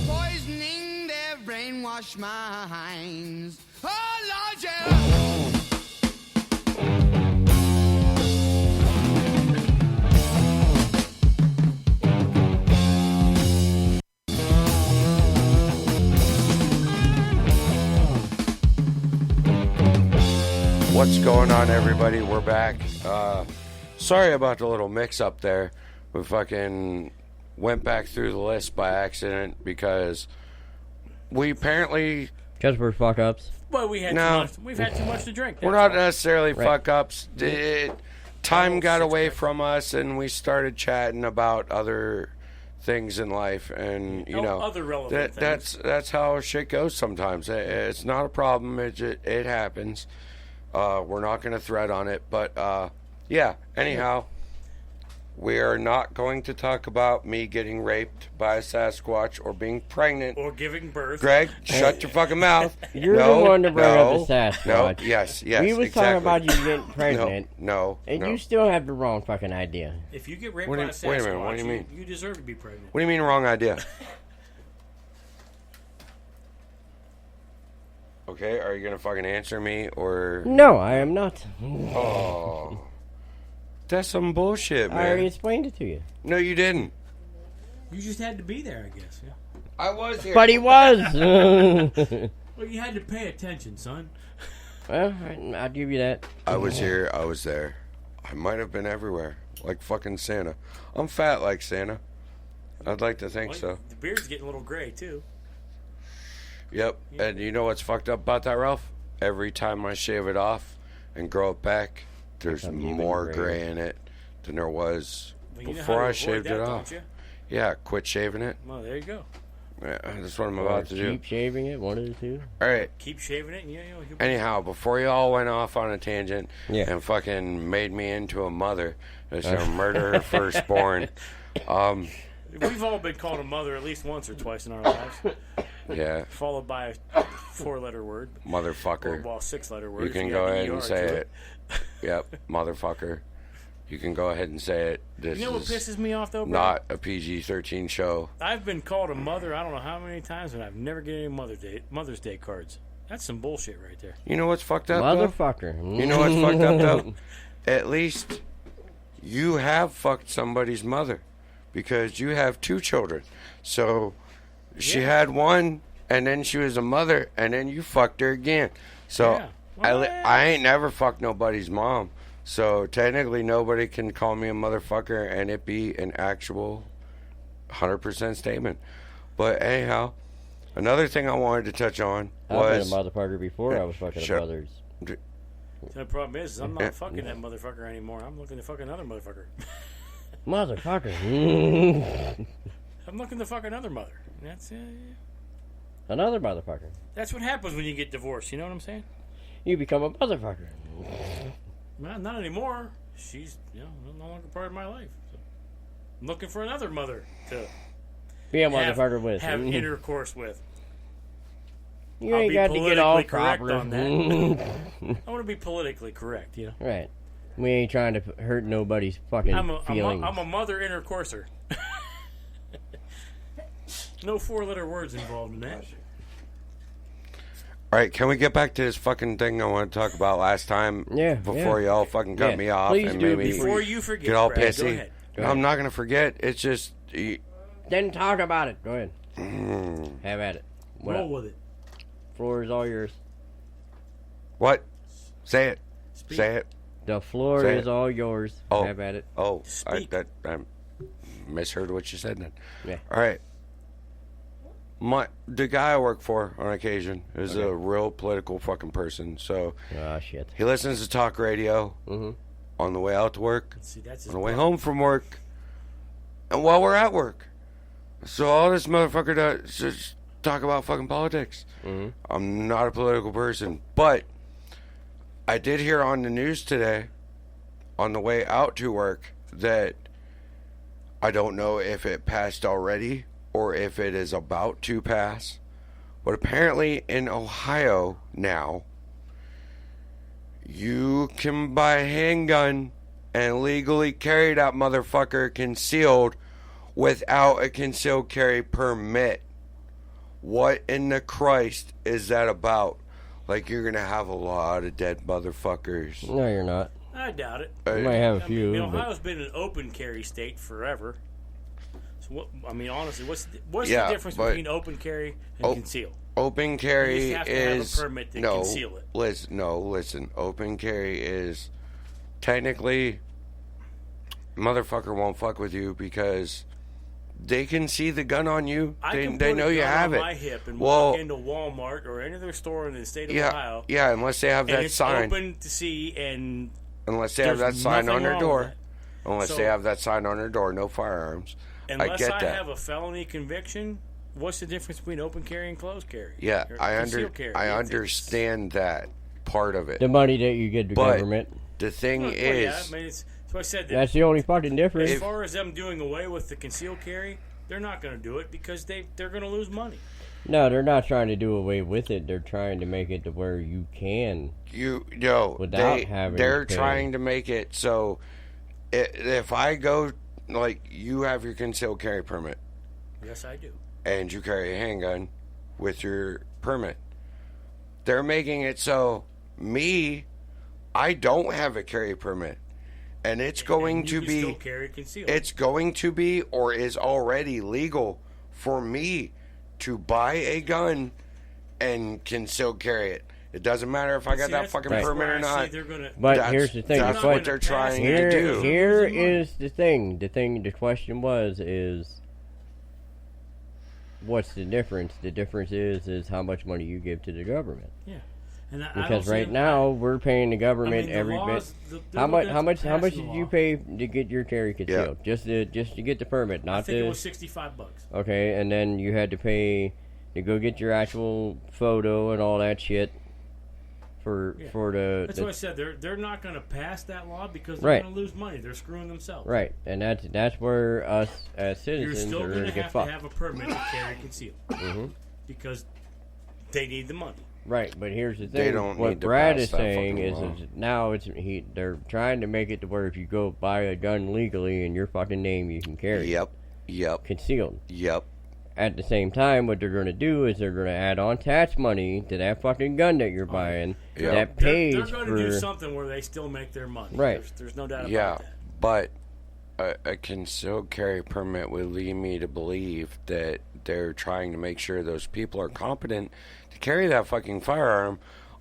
[SPEAKER 4] poisoning their brainwashed minds. Oh, Lord, yeah.
[SPEAKER 1] What's going on, everybody? We're back. Sorry about the little mix-up there. We fucking went back through the list by accident because we apparently...
[SPEAKER 3] Just for fuck-ups.
[SPEAKER 2] Well, we've had too much to drink.
[SPEAKER 1] We're not necessarily fuck-ups. Time got away from us, and we started chatting about other things in life, and you know,
[SPEAKER 2] other relevant things.
[SPEAKER 1] That's how shit goes sometimes. It's not a problem. It happens. We're not going to thread on it, but yeah. Anyhow, we are not going to talk about me getting raped by a Sasquatch or being pregnant
[SPEAKER 2] or giving birth.
[SPEAKER 1] Greg, shut your fucking mouth.
[SPEAKER 3] You're the one to bring up the Sasquatch.
[SPEAKER 1] No, yes,
[SPEAKER 3] we was talking about you getting pregnant.
[SPEAKER 1] No.
[SPEAKER 3] You still have the wrong fucking idea.
[SPEAKER 2] If you get raped by a Sasquatch,
[SPEAKER 1] wait a minute, what do you mean?
[SPEAKER 2] You deserve to be pregnant.
[SPEAKER 1] What do you mean wrong idea? Okay, are you gonna fucking answer me or?
[SPEAKER 3] No, I am not.
[SPEAKER 1] Oh, that's some bullshit, man.
[SPEAKER 3] I already explained it to you.
[SPEAKER 1] No, you didn't.
[SPEAKER 2] You just had to be there, I guess. Yeah.
[SPEAKER 1] I was here.
[SPEAKER 3] But he was.
[SPEAKER 2] Well, you had to pay attention, son.
[SPEAKER 3] Well, I'll give you that.
[SPEAKER 1] I was here. I was there. I might have been everywhere, like fucking Santa. I'm fat like Santa. I'd like to think so.
[SPEAKER 2] The beard's getting a little gray too.
[SPEAKER 1] Yep. And you know what's fucked up about that, Ralph? Every time I shave it off and grow it back, there's more gray in it than there was before I shaved it off. Yeah, quit shaving it.
[SPEAKER 2] Well, there you go.
[SPEAKER 1] Yeah, that's what I'm about to do.
[SPEAKER 3] Keep shaving it, one of the two.
[SPEAKER 1] All right.
[SPEAKER 2] Keep shaving it. Yeah.
[SPEAKER 1] Anyhow, before you all went off on a tangent and fucking made me into a mother that's gonna murder her firstborn.
[SPEAKER 2] We've all been called a mother at least once or twice in our lives.
[SPEAKER 1] Yeah.
[SPEAKER 2] Followed by a 4-letter word.
[SPEAKER 1] Motherfucker.
[SPEAKER 2] Or, 6-letter word.
[SPEAKER 1] You can go ahead and say it. Yep, motherfucker. You can go ahead and say it. This
[SPEAKER 2] you know what pisses me off, though, bro?
[SPEAKER 1] Not a PG-13 show.
[SPEAKER 2] I've been called a mother I don't know how many times, and I've never get any Mother's Day cards. That's some bullshit right there.
[SPEAKER 1] You know what's fucked up,
[SPEAKER 3] Motherfucker.
[SPEAKER 1] Though? You know what's fucked up, though? At least you have fucked somebody's mother because you have 2 children. So she had one, and then she was a mother, and then you fucked her again. So I ain't never fucked nobody's mom. So technically nobody can call me a motherfucker and it be an actual 100% statement. But anyhow, another thing I wanted to touch on was...
[SPEAKER 3] I've been a motherfucker before I was fucking a mother's.
[SPEAKER 2] The problem is I'm not fucking that motherfucker anymore. I'm looking to fuck another motherfucker.
[SPEAKER 3] Motherfucker.
[SPEAKER 2] I'm looking to fuck another mother. That's
[SPEAKER 3] Another motherfucker.
[SPEAKER 2] That's what happens when you get divorced. You know what I'm saying?
[SPEAKER 3] You become a motherfucker.
[SPEAKER 2] Well, not anymore. She's no longer part of my life. So I'm looking for another mother to
[SPEAKER 3] be a motherfucker with.
[SPEAKER 2] Have intercourse with.
[SPEAKER 3] You ain't got to get all
[SPEAKER 2] proper
[SPEAKER 3] on
[SPEAKER 2] that. I want to be politically correct, you know.
[SPEAKER 3] Right. We ain't trying to hurt nobody's fucking feelings.
[SPEAKER 2] I'm a mother intercourser. No 4-letter words involved in that.
[SPEAKER 1] All right, can we get back to this fucking thing I want to talk about last time? Before y'all fucking cut me off
[SPEAKER 3] Please
[SPEAKER 1] and
[SPEAKER 3] do
[SPEAKER 1] maybe
[SPEAKER 2] before you forget,
[SPEAKER 1] get all
[SPEAKER 2] Brad,
[SPEAKER 1] pissy.
[SPEAKER 2] Go ahead.
[SPEAKER 1] I'm not gonna forget. It's just.
[SPEAKER 3] Then talk about it. Go ahead. Have at it.
[SPEAKER 2] Roll with it.
[SPEAKER 3] Floor is all yours.
[SPEAKER 1] What? Say it.
[SPEAKER 2] Speak.
[SPEAKER 1] Say it.
[SPEAKER 3] The floor
[SPEAKER 1] Say
[SPEAKER 3] is
[SPEAKER 1] it.
[SPEAKER 3] all yours.
[SPEAKER 1] Oh.
[SPEAKER 3] Have at it.
[SPEAKER 1] Oh,
[SPEAKER 2] Speak.
[SPEAKER 1] I misheard what you said then.
[SPEAKER 3] Yeah.
[SPEAKER 1] All right. The guy I work for on occasion is a real political fucking person. So
[SPEAKER 3] Oh shit.
[SPEAKER 1] he listens to talk radio, on the way out to work,
[SPEAKER 2] See, that's
[SPEAKER 1] on the way home from work, and while we're at work. So all this motherfucker does is just talk about fucking politics.
[SPEAKER 3] Mhm.
[SPEAKER 1] I'm not a political person, but I did hear on the news today, on the way out to work, that I don't know if it passed already or if it is about to pass, but apparently in Ohio now, you can buy a handgun and legally carry that motherfucker concealed without a concealed carry permit. What in the Christ is that about? Like, you're gonna have a lot of dead motherfuckers.
[SPEAKER 3] No, you're not.
[SPEAKER 2] I doubt it.
[SPEAKER 3] You might have a
[SPEAKER 2] I
[SPEAKER 3] few.
[SPEAKER 2] mean,
[SPEAKER 3] but
[SPEAKER 2] Ohio's been an open carry state forever. So what? I mean, honestly, what's
[SPEAKER 1] Yeah,
[SPEAKER 2] the difference
[SPEAKER 1] but-
[SPEAKER 2] between open carry and conceal?
[SPEAKER 1] Open carry
[SPEAKER 2] You just have to have a
[SPEAKER 1] is
[SPEAKER 2] permit to
[SPEAKER 1] no.
[SPEAKER 2] conceal it.
[SPEAKER 1] Listen. Open carry is technically motherfucker won't fuck with you because they can see the gun on you.
[SPEAKER 2] I
[SPEAKER 1] They
[SPEAKER 2] can
[SPEAKER 1] they
[SPEAKER 2] put
[SPEAKER 1] know
[SPEAKER 2] a
[SPEAKER 1] you
[SPEAKER 2] gun
[SPEAKER 1] have
[SPEAKER 2] on
[SPEAKER 1] it.
[SPEAKER 2] my hip and
[SPEAKER 1] Well,
[SPEAKER 2] walk into Walmart or any other store in the state of
[SPEAKER 1] yeah,
[SPEAKER 2] Ohio.
[SPEAKER 1] yeah. Unless they have
[SPEAKER 2] And
[SPEAKER 1] that
[SPEAKER 2] it's
[SPEAKER 1] sign.
[SPEAKER 2] open to see, and
[SPEAKER 1] Unless they have that
[SPEAKER 2] there's
[SPEAKER 1] sign on
[SPEAKER 2] nothing
[SPEAKER 1] their
[SPEAKER 2] wrong
[SPEAKER 1] door.
[SPEAKER 2] with that.
[SPEAKER 1] Unless
[SPEAKER 2] So-
[SPEAKER 1] they have that sign on their door, no firearms.
[SPEAKER 2] unless
[SPEAKER 1] I get that.
[SPEAKER 2] have a felony conviction, what's the difference between open carry and closed carry?
[SPEAKER 1] Yeah,
[SPEAKER 2] Or
[SPEAKER 1] I
[SPEAKER 2] concealed carry? It's-
[SPEAKER 1] understand that part of it.
[SPEAKER 3] the money that you get to
[SPEAKER 1] But-
[SPEAKER 3] government.
[SPEAKER 1] The thing
[SPEAKER 2] Well,
[SPEAKER 1] is,
[SPEAKER 2] yeah, I mean, so I said that
[SPEAKER 3] That's the only fucking difference.
[SPEAKER 2] as far as them doing away with the concealed carry, they're not going to do it because they're going to lose money.
[SPEAKER 3] No, they're not trying to do away with it. They're trying to make it to where you can. Without having
[SPEAKER 1] they're
[SPEAKER 3] to pay.
[SPEAKER 1] trying to make it so if I go, like, you have your concealed carry permit
[SPEAKER 2] Yes, I do.
[SPEAKER 1] and you carry a handgun with your permit, they're making it so I don't have a carry permit, and it's going
[SPEAKER 2] And you
[SPEAKER 1] to
[SPEAKER 2] can
[SPEAKER 1] be
[SPEAKER 2] still carry concealed.
[SPEAKER 1] it's going to be or is already legal for me to buy a gun and conceal carry it. It doesn't matter if I got
[SPEAKER 2] See,
[SPEAKER 1] that
[SPEAKER 2] that's-
[SPEAKER 1] fucking
[SPEAKER 2] that's
[SPEAKER 1] permit
[SPEAKER 2] where
[SPEAKER 1] or
[SPEAKER 2] I
[SPEAKER 1] not.
[SPEAKER 2] see they're gonna-
[SPEAKER 3] But
[SPEAKER 1] That's-
[SPEAKER 3] here's the thing.
[SPEAKER 1] That's
[SPEAKER 3] the
[SPEAKER 1] what
[SPEAKER 3] que-
[SPEAKER 1] they're trying
[SPEAKER 3] here,
[SPEAKER 1] to do.
[SPEAKER 3] Here
[SPEAKER 2] Losing money.
[SPEAKER 3] is the thing. The question is what's the difference? The difference is how much money you give to the government.
[SPEAKER 2] Yeah. And I don't
[SPEAKER 3] Because
[SPEAKER 2] see
[SPEAKER 3] right
[SPEAKER 2] them-
[SPEAKER 3] now we're paying the government
[SPEAKER 2] the
[SPEAKER 3] every
[SPEAKER 2] laws-
[SPEAKER 3] bit.
[SPEAKER 2] they're
[SPEAKER 3] How much?
[SPEAKER 2] looking
[SPEAKER 3] How
[SPEAKER 2] at
[SPEAKER 3] much? How much
[SPEAKER 2] passing
[SPEAKER 3] did
[SPEAKER 2] the
[SPEAKER 3] you
[SPEAKER 2] law.
[SPEAKER 3] pay to get your carry concealed? Just to get the permit,
[SPEAKER 2] I
[SPEAKER 3] not
[SPEAKER 2] think it
[SPEAKER 3] the.
[SPEAKER 2] was $65.
[SPEAKER 3] Okay, and then you had to pay to go get your actual photo and all that shit for
[SPEAKER 2] Yeah.
[SPEAKER 3] the.
[SPEAKER 2] That's
[SPEAKER 3] the
[SPEAKER 2] what I said. They're not going to pass that law because
[SPEAKER 3] Right.
[SPEAKER 2] they're going to lose money. They're screwing themselves.
[SPEAKER 3] right, and that's where us as
[SPEAKER 2] You're
[SPEAKER 3] citizens
[SPEAKER 2] still
[SPEAKER 3] are
[SPEAKER 2] going
[SPEAKER 3] going
[SPEAKER 2] to
[SPEAKER 3] to get
[SPEAKER 2] have to
[SPEAKER 3] fucked.
[SPEAKER 2] have a permit to carry concealed because they need the money.
[SPEAKER 3] Right, but here's the thing.
[SPEAKER 1] They don't
[SPEAKER 3] what
[SPEAKER 1] need to
[SPEAKER 3] Brad
[SPEAKER 1] pass
[SPEAKER 3] is
[SPEAKER 1] that
[SPEAKER 3] saying
[SPEAKER 1] fucking
[SPEAKER 3] is
[SPEAKER 1] law.
[SPEAKER 3] now they're trying to make it to where if you go buy a gun legally in your fucking name, you can carry it
[SPEAKER 1] Yep.
[SPEAKER 3] concealed.
[SPEAKER 1] Yep.
[SPEAKER 3] At the same time, what they're going to do is they're going to add on tax money to that fucking gun that you're buying
[SPEAKER 1] Yeah.
[SPEAKER 3] that
[SPEAKER 2] They're
[SPEAKER 3] pays
[SPEAKER 2] going to do
[SPEAKER 3] for.
[SPEAKER 2] something where they still make their money.
[SPEAKER 3] Right.
[SPEAKER 2] There's no doubt
[SPEAKER 1] Yeah,
[SPEAKER 2] about that.
[SPEAKER 1] but a concealed carry permit would lead me to believe that they're trying to make sure those people are competent to carry that fucking firearm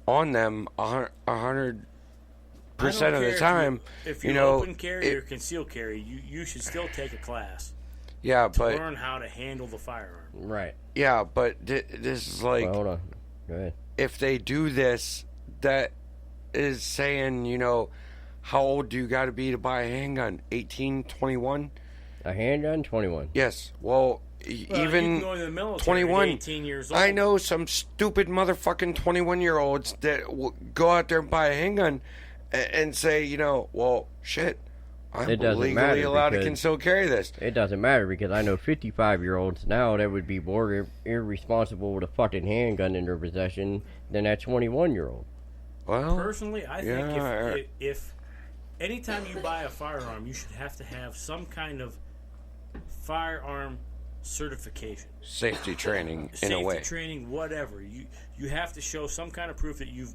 [SPEAKER 1] on them 100%
[SPEAKER 2] I don't
[SPEAKER 1] of
[SPEAKER 2] care
[SPEAKER 1] the time.
[SPEAKER 2] If you
[SPEAKER 1] know,
[SPEAKER 2] open carry
[SPEAKER 1] it-
[SPEAKER 2] or concealed carry, you should still take a class
[SPEAKER 1] yeah,
[SPEAKER 2] to
[SPEAKER 1] but
[SPEAKER 2] learn how to handle the firearm.
[SPEAKER 3] Right.
[SPEAKER 1] this is like,
[SPEAKER 3] Well, hold on. Go ahead.
[SPEAKER 1] if they do this, that is saying, how old do you got to be to buy a handgun? 18, 21?
[SPEAKER 3] A handgun, 21.
[SPEAKER 1] Yes. Well,
[SPEAKER 2] Well, you
[SPEAKER 1] even
[SPEAKER 2] can go into the military
[SPEAKER 1] 21.
[SPEAKER 2] at 18 years old.
[SPEAKER 1] I know some stupid motherfucking 21-year-olds that will go out there and buy a handgun and say, well, shit, I'm
[SPEAKER 3] It doesn't
[SPEAKER 1] legally
[SPEAKER 3] matter
[SPEAKER 1] allowed to
[SPEAKER 3] because-
[SPEAKER 1] conceal carry this.
[SPEAKER 3] It doesn't matter because I know 55-year-olds now that would be more irresponsible with a fucking handgun in their possession than that 21-year-old.
[SPEAKER 1] Well,
[SPEAKER 2] Personally, I think
[SPEAKER 1] Yeah.
[SPEAKER 2] if anytime you buy a firearm, you should have to have some kind of firearm certification,
[SPEAKER 1] safety training in
[SPEAKER 2] safety
[SPEAKER 1] a way.
[SPEAKER 2] training, whatever. You have to show some kind of proof that you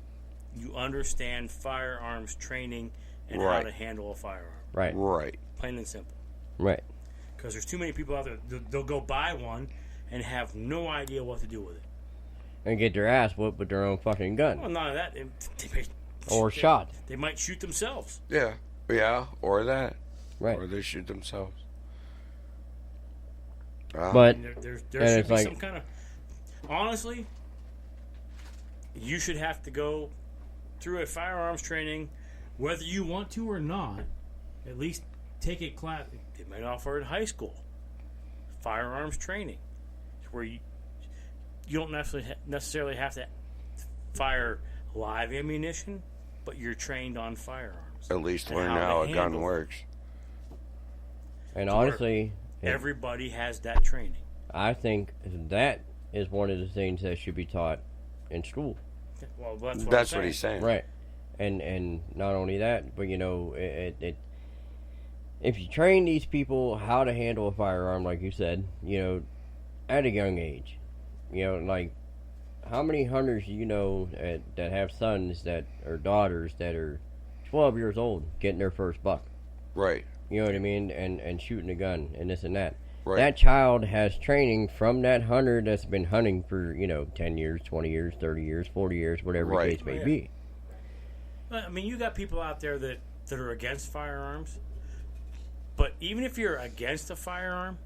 [SPEAKER 2] understand firearms training and how
[SPEAKER 1] Right.
[SPEAKER 2] to handle a firearm.
[SPEAKER 3] Right.
[SPEAKER 1] Right.
[SPEAKER 2] Plain and simple.
[SPEAKER 3] Right.
[SPEAKER 2] Because there's too many people out there. They'll go buy one and have no idea what to do with it.
[SPEAKER 3] And get their ass whooped with their own fucking
[SPEAKER 2] Well,
[SPEAKER 3] gun.
[SPEAKER 2] none of that.
[SPEAKER 3] Or shot.
[SPEAKER 2] They might shoot themselves.
[SPEAKER 1] Yeah. Yeah. Or that.
[SPEAKER 3] Right.
[SPEAKER 1] Or they shoot themselves.
[SPEAKER 3] But
[SPEAKER 2] And there
[SPEAKER 3] and
[SPEAKER 2] should
[SPEAKER 3] it's
[SPEAKER 2] be
[SPEAKER 3] like-
[SPEAKER 2] some kind of. Honestly, you should have to go through a firearms training whether you want to or not, at least take a class. They might offer it in high school. Firearms training, where you don't necessarily have to fire live ammunition, but you're trained on firearms.
[SPEAKER 1] At least
[SPEAKER 2] and
[SPEAKER 1] learn how a gun works.
[SPEAKER 3] And honestly,
[SPEAKER 2] everybody has that training.
[SPEAKER 3] I think that is one of the things that should be taught in school.
[SPEAKER 2] Well,
[SPEAKER 1] that's what he's saying.
[SPEAKER 3] Right. And not only that, but if you train these people how to handle a firearm, like you said, at a young age, like how many hunters that have sons that or daughters that are 12 years old getting their first buck?
[SPEAKER 1] Right.
[SPEAKER 3] You know what I mean? And shooting a gun and this and that.
[SPEAKER 1] Right.
[SPEAKER 3] That child has training from that hunter that's been hunting for, 10 years, 20 years, 30 years, 40 years, whatever the case may be.
[SPEAKER 2] I mean, you got people out there that are against firearms. But even if you're against a firearm,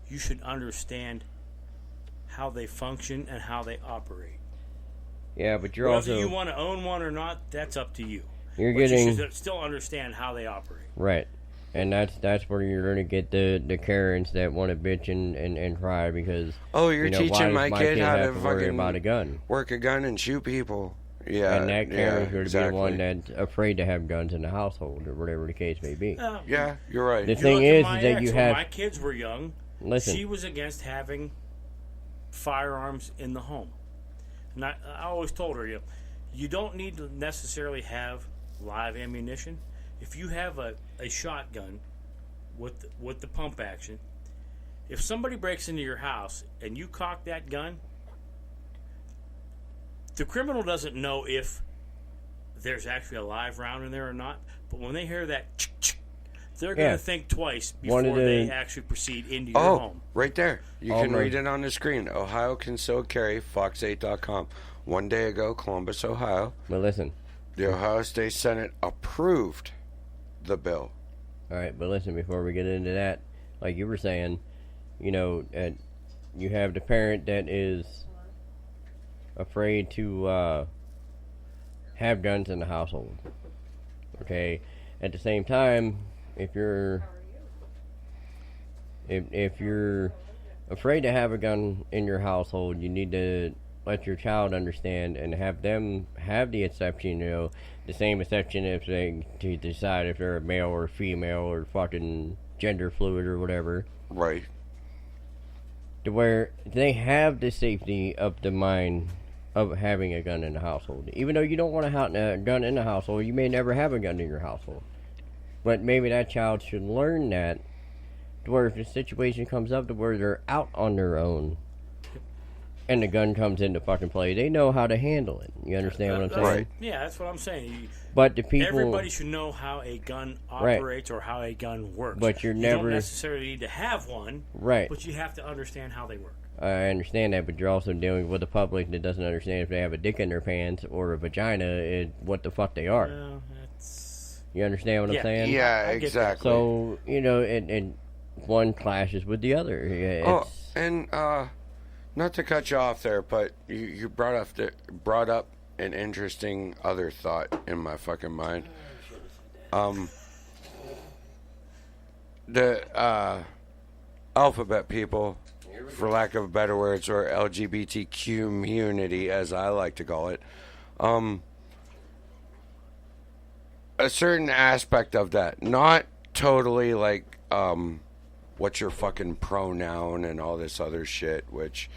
[SPEAKER 2] you should understand how they function and how they operate.
[SPEAKER 3] Yeah, but you're
[SPEAKER 2] Whether
[SPEAKER 3] also...
[SPEAKER 2] you want to own one or not, that's up to you.
[SPEAKER 3] You
[SPEAKER 2] should still understand how they operate.
[SPEAKER 3] Right. And that's where you're going to get the Karens that want to bitch and cry because...
[SPEAKER 1] Oh, you're teaching my kid how to
[SPEAKER 3] fucking about a gun.
[SPEAKER 1] Work a gun and shoot people. Yeah,
[SPEAKER 3] and that Karen's going to
[SPEAKER 1] exactly.
[SPEAKER 3] be the one that's afraid to have guns in the household or whatever the case may be.
[SPEAKER 1] Yeah, you're right.
[SPEAKER 3] The thing is that you have...
[SPEAKER 2] When my kids were young, she was against having firearms in the home. And I always told her, you don't need to necessarily have live ammunition. If you have a shotgun with the pump action, if somebody breaks into your house and you cock that gun, the criminal doesn't know if there's actually a live round in there or not, but when they hear that, they're going to think twice before they actually proceed into your home.
[SPEAKER 1] Right there. You can read it on the screen. Ohio can so carry, fox8.com. One day ago, Columbus, Ohio.
[SPEAKER 3] But listen.
[SPEAKER 1] The Ohio State Senate approved the bill.
[SPEAKER 3] All right, but listen, before we get into that, like you were saying, you have the parent that is afraid to have guns in the household. Okay, at the same time, if you're afraid to have a gun in your household, you need to let your child understand and have them have the exception, the same exception if they to decide if they're a male or female or fucking gender fluid or whatever.
[SPEAKER 1] Right.
[SPEAKER 3] To where they have the safety of the mind of having a gun in the household. Even though you don't want a gun in the household, you may never have a gun in your household. But maybe that child should learn that to where if the situation comes up to where they're out on their own and the gun comes into fucking play, they know how to handle it. You understand what I'm saying?
[SPEAKER 1] Right.
[SPEAKER 2] Yeah, that's what I'm saying.
[SPEAKER 3] But the people...
[SPEAKER 2] Everybody should know how a gun operates or how a gun works.
[SPEAKER 3] But you
[SPEAKER 2] don't necessarily need to have one.
[SPEAKER 3] Right.
[SPEAKER 2] But you have to understand how they work.
[SPEAKER 3] I understand that, but you're also dealing with a public that doesn't understand if they have a dick in their pants or a vagina, what the fuck they are.
[SPEAKER 2] Well, that's...
[SPEAKER 3] You understand what I'm saying?
[SPEAKER 1] Yeah, exactly.
[SPEAKER 3] So, and one clashes with the other.
[SPEAKER 1] And not to cut you off there, but you brought up an interesting other thought in my fucking mind. The alphabet people, for lack of better words, or LGBTQ community, as I like to call it, a certain aspect of that, not totally like what's your fucking pronoun and all this other shit, which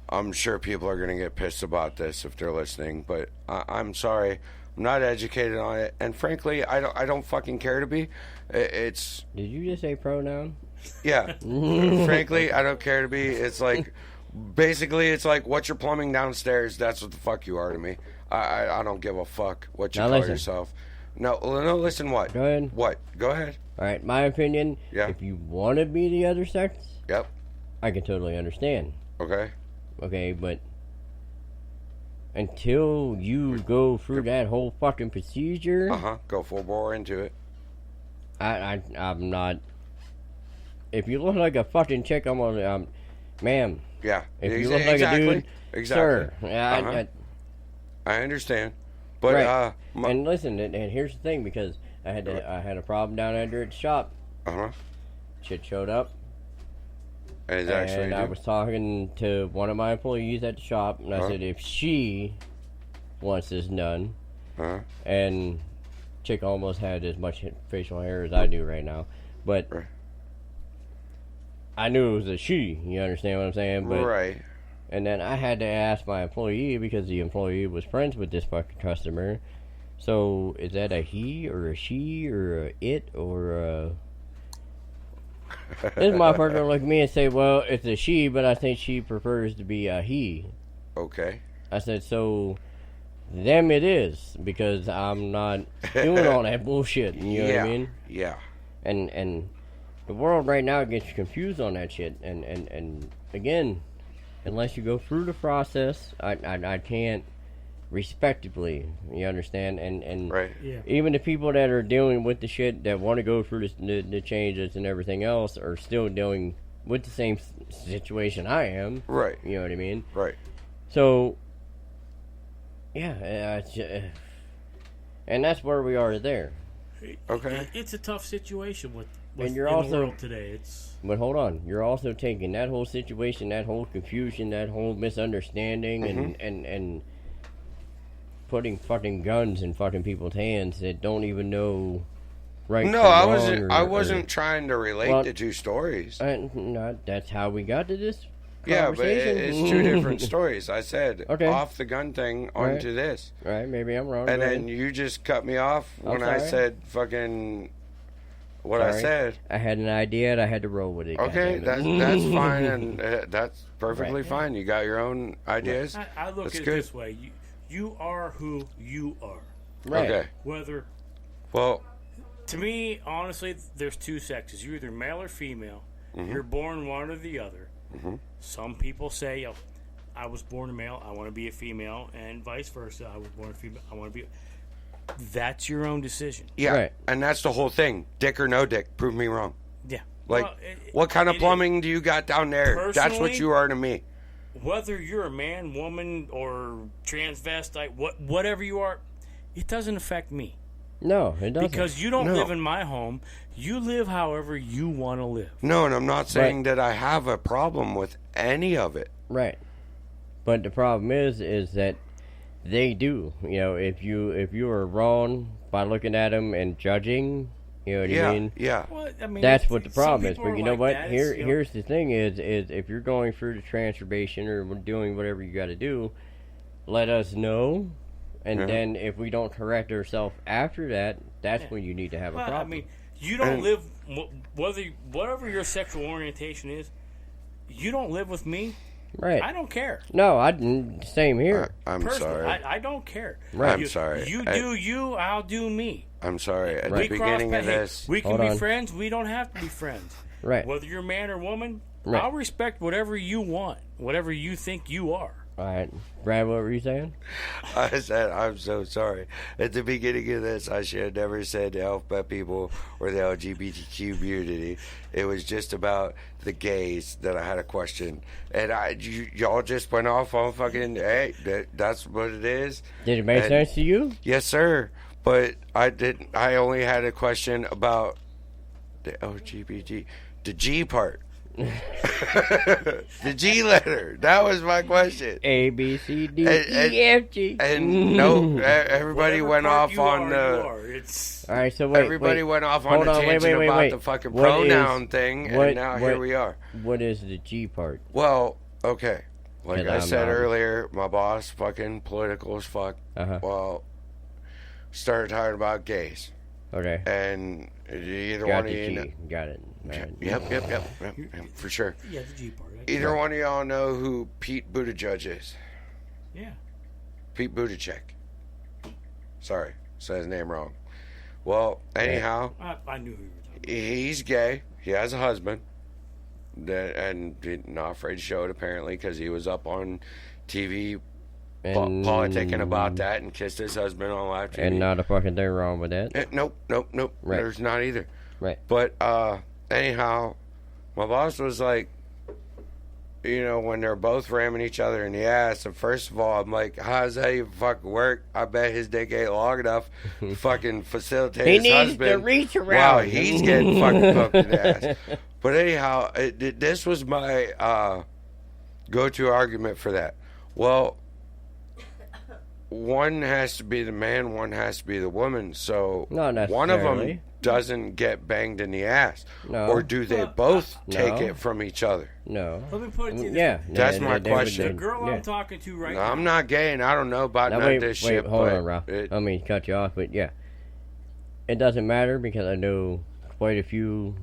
[SPEAKER 1] I'm sure people are gonna get pissed about this if they're listening, but I'm sorry, I'm not educated on it, and frankly, I don't fucking care to be. It's...
[SPEAKER 3] Did you just say pronoun?
[SPEAKER 1] Yeah. Frankly, I don't care to be. It's like, basically, it's like, what's your plumbing downstairs? That's what the fuck you are to me. I don't give a fuck what you call yourself. No, listen, what?
[SPEAKER 3] Go ahead.
[SPEAKER 1] What? Go ahead.
[SPEAKER 3] All right, my opinion, if you want to be the other sex,
[SPEAKER 1] yep,
[SPEAKER 3] I can totally understand. Okay, but until you go through that whole fucking procedure...
[SPEAKER 1] Go full bore into it.
[SPEAKER 3] I'm not... If you look like a fucking chick, I'm on... ma'am.
[SPEAKER 1] Yeah.
[SPEAKER 3] If you look like a dude, sir.
[SPEAKER 1] I understand. But,
[SPEAKER 3] right. And listen, and here's the thing, because I had a problem down under at the shop.
[SPEAKER 1] Uh-huh.
[SPEAKER 3] Shit showed up.
[SPEAKER 1] And
[SPEAKER 3] I was talking to one of my employees at the shop, and I said, if she wants this done, and chick almost had as much facial hair as I do right now, but I knew it was a she, you understand what I'm saying? But,
[SPEAKER 1] right.
[SPEAKER 3] And then I had to ask my employee, because the employee was friends with this fucking customer, so is that a he, or a she, or a it, or a... This motherfucker look at me and say, well, it's a she, but I think she prefers to be a he.
[SPEAKER 1] Okay.
[SPEAKER 3] I said, so them it is, because I'm not doing all that bullshit, you know what I mean?
[SPEAKER 1] Yeah.
[SPEAKER 3] And the world right now gets confused on that shit, and again, unless you go through the process, I can't respectively, you understand? And
[SPEAKER 1] right.
[SPEAKER 3] Even the people that are dealing with the shit that want to go through the changes and everything else are still dealing with the same situation I am.
[SPEAKER 1] Right.
[SPEAKER 3] You know what I mean?
[SPEAKER 1] Right.
[SPEAKER 3] So, yeah, and that's where we are there.
[SPEAKER 1] Okay.
[SPEAKER 2] It's a tough situation with
[SPEAKER 3] and you're
[SPEAKER 2] in
[SPEAKER 3] also,
[SPEAKER 2] the world today. It's...
[SPEAKER 3] But hold on, you're also taking that whole situation, that whole confusion, that whole misunderstanding, and putting fucking guns in fucking people's hands that don't even know right.
[SPEAKER 1] No, I wasn't trying to relate the two stories.
[SPEAKER 3] No, that's how we got to this.
[SPEAKER 1] Yeah, but it's two different stories. I said off the gun thing onto this.
[SPEAKER 3] Right, maybe I'm wrong.
[SPEAKER 1] And then you just cut me off when I said fucking what I said.
[SPEAKER 3] I had an idea and I had to roll with it.
[SPEAKER 1] Okay, that's fine, and that's perfectly fine. You got your own ideas.
[SPEAKER 2] I look at it this way: you are who you are.
[SPEAKER 3] Right.
[SPEAKER 1] Okay.
[SPEAKER 2] Whether, to me, honestly, there's two sexes. You're either male or female. You're born one or the other. Some people say, I was born a male, I want to be a female, and vice versa. I was born a female, I want to be... That's your own decision.
[SPEAKER 1] Yeah, and that's the whole thing. Dick or no dick, prove me wrong.
[SPEAKER 2] Yeah.
[SPEAKER 1] Like, what kind of plumbing do you got down there? That's what you are to me.
[SPEAKER 2] Whether you're a man, woman, or transvestite, whatever you are, it doesn't affect me.
[SPEAKER 3] No, it doesn't.
[SPEAKER 2] Because you don't live in my home. You live however you want to live.
[SPEAKER 1] No, and I'm not saying that I have a problem with any of it.
[SPEAKER 3] Right. But the problem is that they do. You know, if you are wrong by looking at them and judging, you know what I mean?
[SPEAKER 1] Yeah.
[SPEAKER 2] Well, I mean,
[SPEAKER 3] that's what the problem is. But you know what?
[SPEAKER 2] That.
[SPEAKER 3] Here's the thing: is if you're going through the transformation or doing whatever you got to do, let us know. And then if we don't correct ourselves after that, that's when you need to have a problem.
[SPEAKER 2] I mean, you don't live, whatever your sexual orientation is, you don't live with me.
[SPEAKER 3] Right.
[SPEAKER 2] I don't care.
[SPEAKER 3] No, same here.
[SPEAKER 1] I'm
[SPEAKER 2] Personally,
[SPEAKER 1] sorry.
[SPEAKER 2] I don't care.
[SPEAKER 3] Right.
[SPEAKER 1] I'm sorry.
[SPEAKER 2] You do you, I'll do me.
[SPEAKER 1] I'm sorry. At the beginning of this...
[SPEAKER 2] we can be friends. We don't have to be friends.
[SPEAKER 3] Right.
[SPEAKER 2] Whether you're man or woman,
[SPEAKER 3] right.
[SPEAKER 2] I'll respect whatever you want, whatever you think you are.
[SPEAKER 3] All right. Brad, what were you saying?
[SPEAKER 1] I said, I'm so sorry. At the beginning of this, I should have never said the alphabet people or the LGBTQ community. It was just about the gays that I had a question. And y'all just went off on fucking, hey, that's what it is.
[SPEAKER 3] Did it make sense to you?
[SPEAKER 1] Yes, sir. But I only had a question about the LGBT, the G part. The G letter. That was my question.
[SPEAKER 3] A, B, C, D, E, F, G.
[SPEAKER 1] And no, everybody went off on the...
[SPEAKER 3] All right, so wait.
[SPEAKER 1] Everybody went off on
[SPEAKER 3] Hold
[SPEAKER 1] the
[SPEAKER 3] on,
[SPEAKER 1] tangent
[SPEAKER 3] wait.
[SPEAKER 1] about the fucking pronoun thing, and now here we are.
[SPEAKER 3] What is the G part?
[SPEAKER 1] Well, okay. Like I said earlier, my boss, fucking political as fuck, well, started talking about gays.
[SPEAKER 3] Okay.
[SPEAKER 1] And either
[SPEAKER 3] Got
[SPEAKER 1] one of
[SPEAKER 3] the
[SPEAKER 1] you...
[SPEAKER 3] G. Got it. Right.
[SPEAKER 1] Yep, for sure.
[SPEAKER 2] Yeah, the G part.
[SPEAKER 1] Either one of y'all know who Pete Buttigieg is?
[SPEAKER 2] Yeah.
[SPEAKER 1] Pete Buttigieg. Sorry, said his name wrong. Well, anyhow,
[SPEAKER 2] I knew who you were talking about.
[SPEAKER 1] He's gay. He has a husband, and not afraid to show it apparently because he was up on TV politicking about that and kissed his husband on live TV.
[SPEAKER 3] And not a fucking thing wrong with that.
[SPEAKER 1] Nope.
[SPEAKER 3] Right.
[SPEAKER 1] There's not either.
[SPEAKER 3] Right.
[SPEAKER 1] But anyhow, my boss was like, when they're both ramming each other in the ass, and first of all, I'm like, how's that even fucking work? I bet his dick ain't long enough to fucking facilitate
[SPEAKER 3] He
[SPEAKER 1] his
[SPEAKER 3] needs
[SPEAKER 1] husband.
[SPEAKER 3] to reach
[SPEAKER 1] Wow,
[SPEAKER 3] around.
[SPEAKER 1] he's getting fucking poked in the ass. But anyhow, this was my go-to argument for that. Well, one has to be the man, one has to be the woman. So
[SPEAKER 3] Not
[SPEAKER 1] one of them
[SPEAKER 3] necessarily.
[SPEAKER 1] doesn't get banged in the ass.
[SPEAKER 3] No.
[SPEAKER 1] Or do they both take
[SPEAKER 3] No.
[SPEAKER 1] it from each other?
[SPEAKER 3] No.
[SPEAKER 2] Let me put it to you this
[SPEAKER 3] Yeah.
[SPEAKER 2] way.
[SPEAKER 1] That's
[SPEAKER 3] they-
[SPEAKER 1] my
[SPEAKER 3] they would-
[SPEAKER 1] question.
[SPEAKER 2] The girl
[SPEAKER 3] yeah.
[SPEAKER 2] I'm talking to right
[SPEAKER 1] No,
[SPEAKER 2] now.
[SPEAKER 1] I'm not gay, and I don't know about
[SPEAKER 3] Now,
[SPEAKER 1] none
[SPEAKER 3] wait,
[SPEAKER 1] of this
[SPEAKER 3] wait,
[SPEAKER 1] shit.
[SPEAKER 3] hold
[SPEAKER 1] but
[SPEAKER 3] on, Ralph.
[SPEAKER 1] it-
[SPEAKER 3] I mean, cut you off, but yeah. It doesn't matter because I know quite a few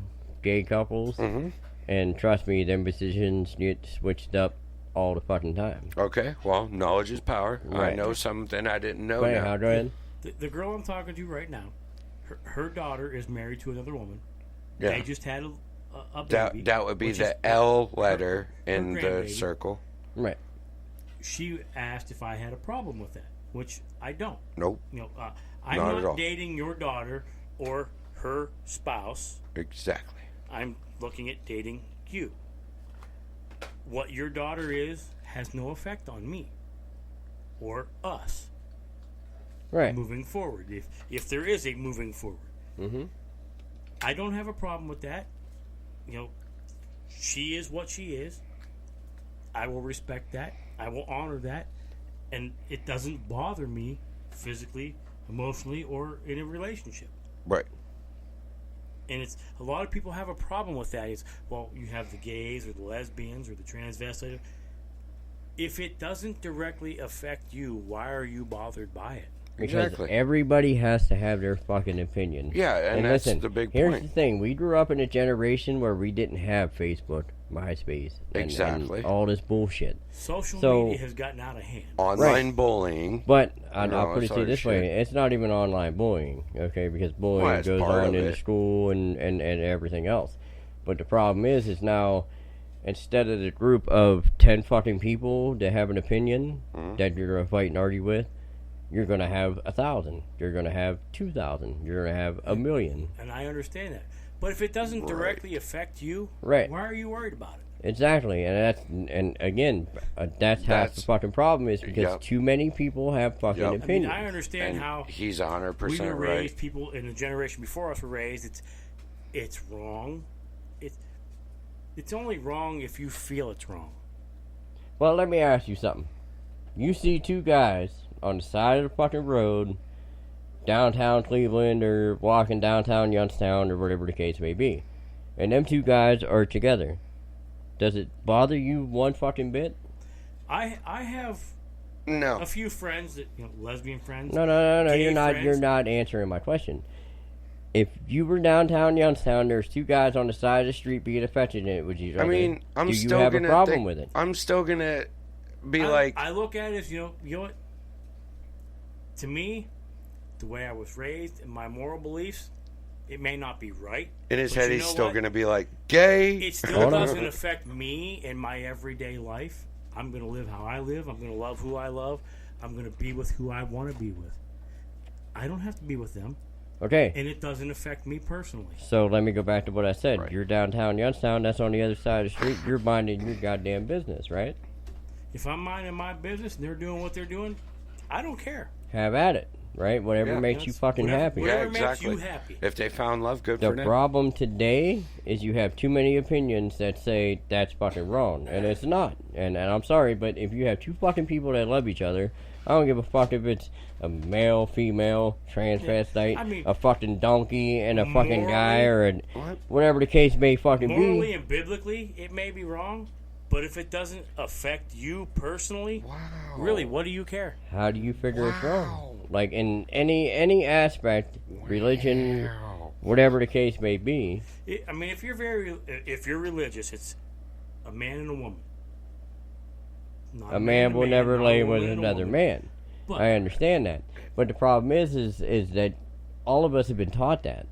[SPEAKER 3] gay couples,
[SPEAKER 1] Mhm.
[SPEAKER 3] and trust me, them decisions get switched up all the fucking time.
[SPEAKER 1] Okay, well, knowledge is power. I
[SPEAKER 3] Right.
[SPEAKER 1] know something I didn't know.
[SPEAKER 3] But
[SPEAKER 1] now.
[SPEAKER 3] anyhow, go ahead.
[SPEAKER 2] The girl I'm talking to right now, her daughter is married to another woman.
[SPEAKER 1] Yeah.
[SPEAKER 2] They just had a baby.
[SPEAKER 1] That would be
[SPEAKER 2] which
[SPEAKER 1] the
[SPEAKER 2] is
[SPEAKER 1] L letter
[SPEAKER 2] her
[SPEAKER 1] in the
[SPEAKER 2] grandbaby.
[SPEAKER 1] circle.
[SPEAKER 3] Right.
[SPEAKER 2] She asked if I had a problem with that, which I don't.
[SPEAKER 1] Nope,
[SPEAKER 2] I'm
[SPEAKER 1] Not at all.
[SPEAKER 2] not dating your daughter or her spouse.
[SPEAKER 1] exactly.
[SPEAKER 2] I'm looking at dating you. What your daughter is has no effect on me or us
[SPEAKER 3] Right.
[SPEAKER 2] moving forward. If there is a moving forward,
[SPEAKER 3] Mm-hmm.
[SPEAKER 2] I don't have a problem with that. She is what she is. I will respect that. I will honor that, and it doesn't bother me physically, emotionally, or in a relationship.
[SPEAKER 1] Right.
[SPEAKER 2] And it's a lot of people have a problem with that. It's, well, you have the gays or the lesbians or the transvestites. If it doesn't directly affect you, why are you bothered by it?
[SPEAKER 3] Because
[SPEAKER 1] Exactly.
[SPEAKER 3] everybody has to have their fucking opinion.
[SPEAKER 1] Yeah, and that's
[SPEAKER 3] listen,
[SPEAKER 1] the big
[SPEAKER 3] here's
[SPEAKER 1] point.
[SPEAKER 3] the thing. We grew up in a generation where we didn't have Facebook, MySpace, and
[SPEAKER 1] Exactly.
[SPEAKER 3] all this bullshit.
[SPEAKER 2] Social
[SPEAKER 3] So-
[SPEAKER 2] media has gotten out of hand.
[SPEAKER 1] Online bullying.
[SPEAKER 3] But
[SPEAKER 1] No,
[SPEAKER 3] I'll put it
[SPEAKER 1] it's
[SPEAKER 3] to you
[SPEAKER 1] other
[SPEAKER 3] this way:
[SPEAKER 1] shit.
[SPEAKER 3] it's not even online bullying, okay? Because bullying
[SPEAKER 1] Well, it's
[SPEAKER 3] goes
[SPEAKER 1] part
[SPEAKER 3] on
[SPEAKER 1] of
[SPEAKER 3] in
[SPEAKER 1] it.
[SPEAKER 3] school and everything else. But the problem is now instead of the group of 10 fucking people that have an opinion
[SPEAKER 1] Mm-hmm.
[SPEAKER 3] that you're gonna fight and argue with, you're gonna have 1,000. You're gonna have 2,000. You're gonna have 1,000,000.
[SPEAKER 2] And I understand that. But if it doesn't directly affect you,
[SPEAKER 3] Right.
[SPEAKER 2] why are you worried about it?
[SPEAKER 3] Exactly, and again, that's half the
[SPEAKER 1] That's-
[SPEAKER 3] fucking problem is because
[SPEAKER 1] Yep.
[SPEAKER 3] too many people have fucking
[SPEAKER 1] Yep. I
[SPEAKER 2] I mean,
[SPEAKER 3] opinions.
[SPEAKER 2] I understand
[SPEAKER 1] And
[SPEAKER 2] how
[SPEAKER 1] he's
[SPEAKER 2] we
[SPEAKER 1] 100%
[SPEAKER 2] were
[SPEAKER 1] right.
[SPEAKER 2] raised, people in the generation before us were raised. It's wrong. It's only wrong if you feel it's wrong.
[SPEAKER 3] Well, let me ask you something. You see two guys on the side of the fucking road, downtown Cleveland, or walking downtown Youngstown, or whatever the case may be, and them two guys are together. Does it bother you one fucking bit?
[SPEAKER 2] I have
[SPEAKER 1] No.
[SPEAKER 2] a few friends that lesbian friends.
[SPEAKER 3] No.
[SPEAKER 2] Gay
[SPEAKER 3] You're not.
[SPEAKER 2] friends.
[SPEAKER 3] You're not answering my question. If you were downtown Youngstown, there's two guys on the side of the street being affectionate with each other.
[SPEAKER 1] I mean, I'm
[SPEAKER 3] do
[SPEAKER 1] still
[SPEAKER 3] you have
[SPEAKER 1] gonna
[SPEAKER 3] a problem
[SPEAKER 1] think-
[SPEAKER 3] with it?
[SPEAKER 1] I'm still gonna be like,
[SPEAKER 2] I look at it as you know what. To me, the way I was raised and my moral beliefs, it may not be right.
[SPEAKER 1] in his
[SPEAKER 2] but
[SPEAKER 1] head,
[SPEAKER 2] you
[SPEAKER 1] he's
[SPEAKER 2] know
[SPEAKER 1] still
[SPEAKER 2] what?
[SPEAKER 1] gonna be like, gay.
[SPEAKER 2] It still doesn't affect me in my everyday life. I'm going to live how I live. I'm going to love who I love. I'm going to be with who I want to be with. I don't have to be with them,
[SPEAKER 3] Okay.
[SPEAKER 2] and it doesn't affect me personally.
[SPEAKER 3] So let me go back to what I said.
[SPEAKER 1] Right.
[SPEAKER 3] You're downtown Youngstown. That's on the other side of the street. You're minding your goddamn business, right?
[SPEAKER 2] If I'm minding my business and they're doing what they're doing, I don't care.
[SPEAKER 3] Have at it, right? Whatever
[SPEAKER 1] Yeah.
[SPEAKER 3] makes you fucking
[SPEAKER 2] Whatever-
[SPEAKER 3] happy.
[SPEAKER 2] whatever-
[SPEAKER 1] Yeah,
[SPEAKER 2] makes you
[SPEAKER 1] exactly.
[SPEAKER 2] happy.
[SPEAKER 1] If they found love, good
[SPEAKER 3] The
[SPEAKER 1] for them.
[SPEAKER 3] problem today is you have too many opinions that say that's fucking wrong, and it's not. And I'm sorry, but if you have two fucking people that love each other, I don't give a fuck if it's a male, female, transvestite,
[SPEAKER 2] I mean,
[SPEAKER 3] a fucking donkey, and a fucking guy, or
[SPEAKER 1] What?
[SPEAKER 3] whatever the case may fucking
[SPEAKER 2] Morally
[SPEAKER 3] be.
[SPEAKER 2] and biblically, it may be wrong, but if it doesn't affect you personally, really, what do you care?
[SPEAKER 3] How do you figure it's wrong? Like in any aspect, religion, whatever the case may be.
[SPEAKER 2] I mean, if you're religious, it's a man and a woman. Not
[SPEAKER 3] A man will never
[SPEAKER 2] not a
[SPEAKER 3] lay
[SPEAKER 2] woman
[SPEAKER 3] with
[SPEAKER 2] and a
[SPEAKER 3] another
[SPEAKER 2] woman.
[SPEAKER 3] man.
[SPEAKER 2] But
[SPEAKER 3] I understand that, but the problem is that all of us have been taught that.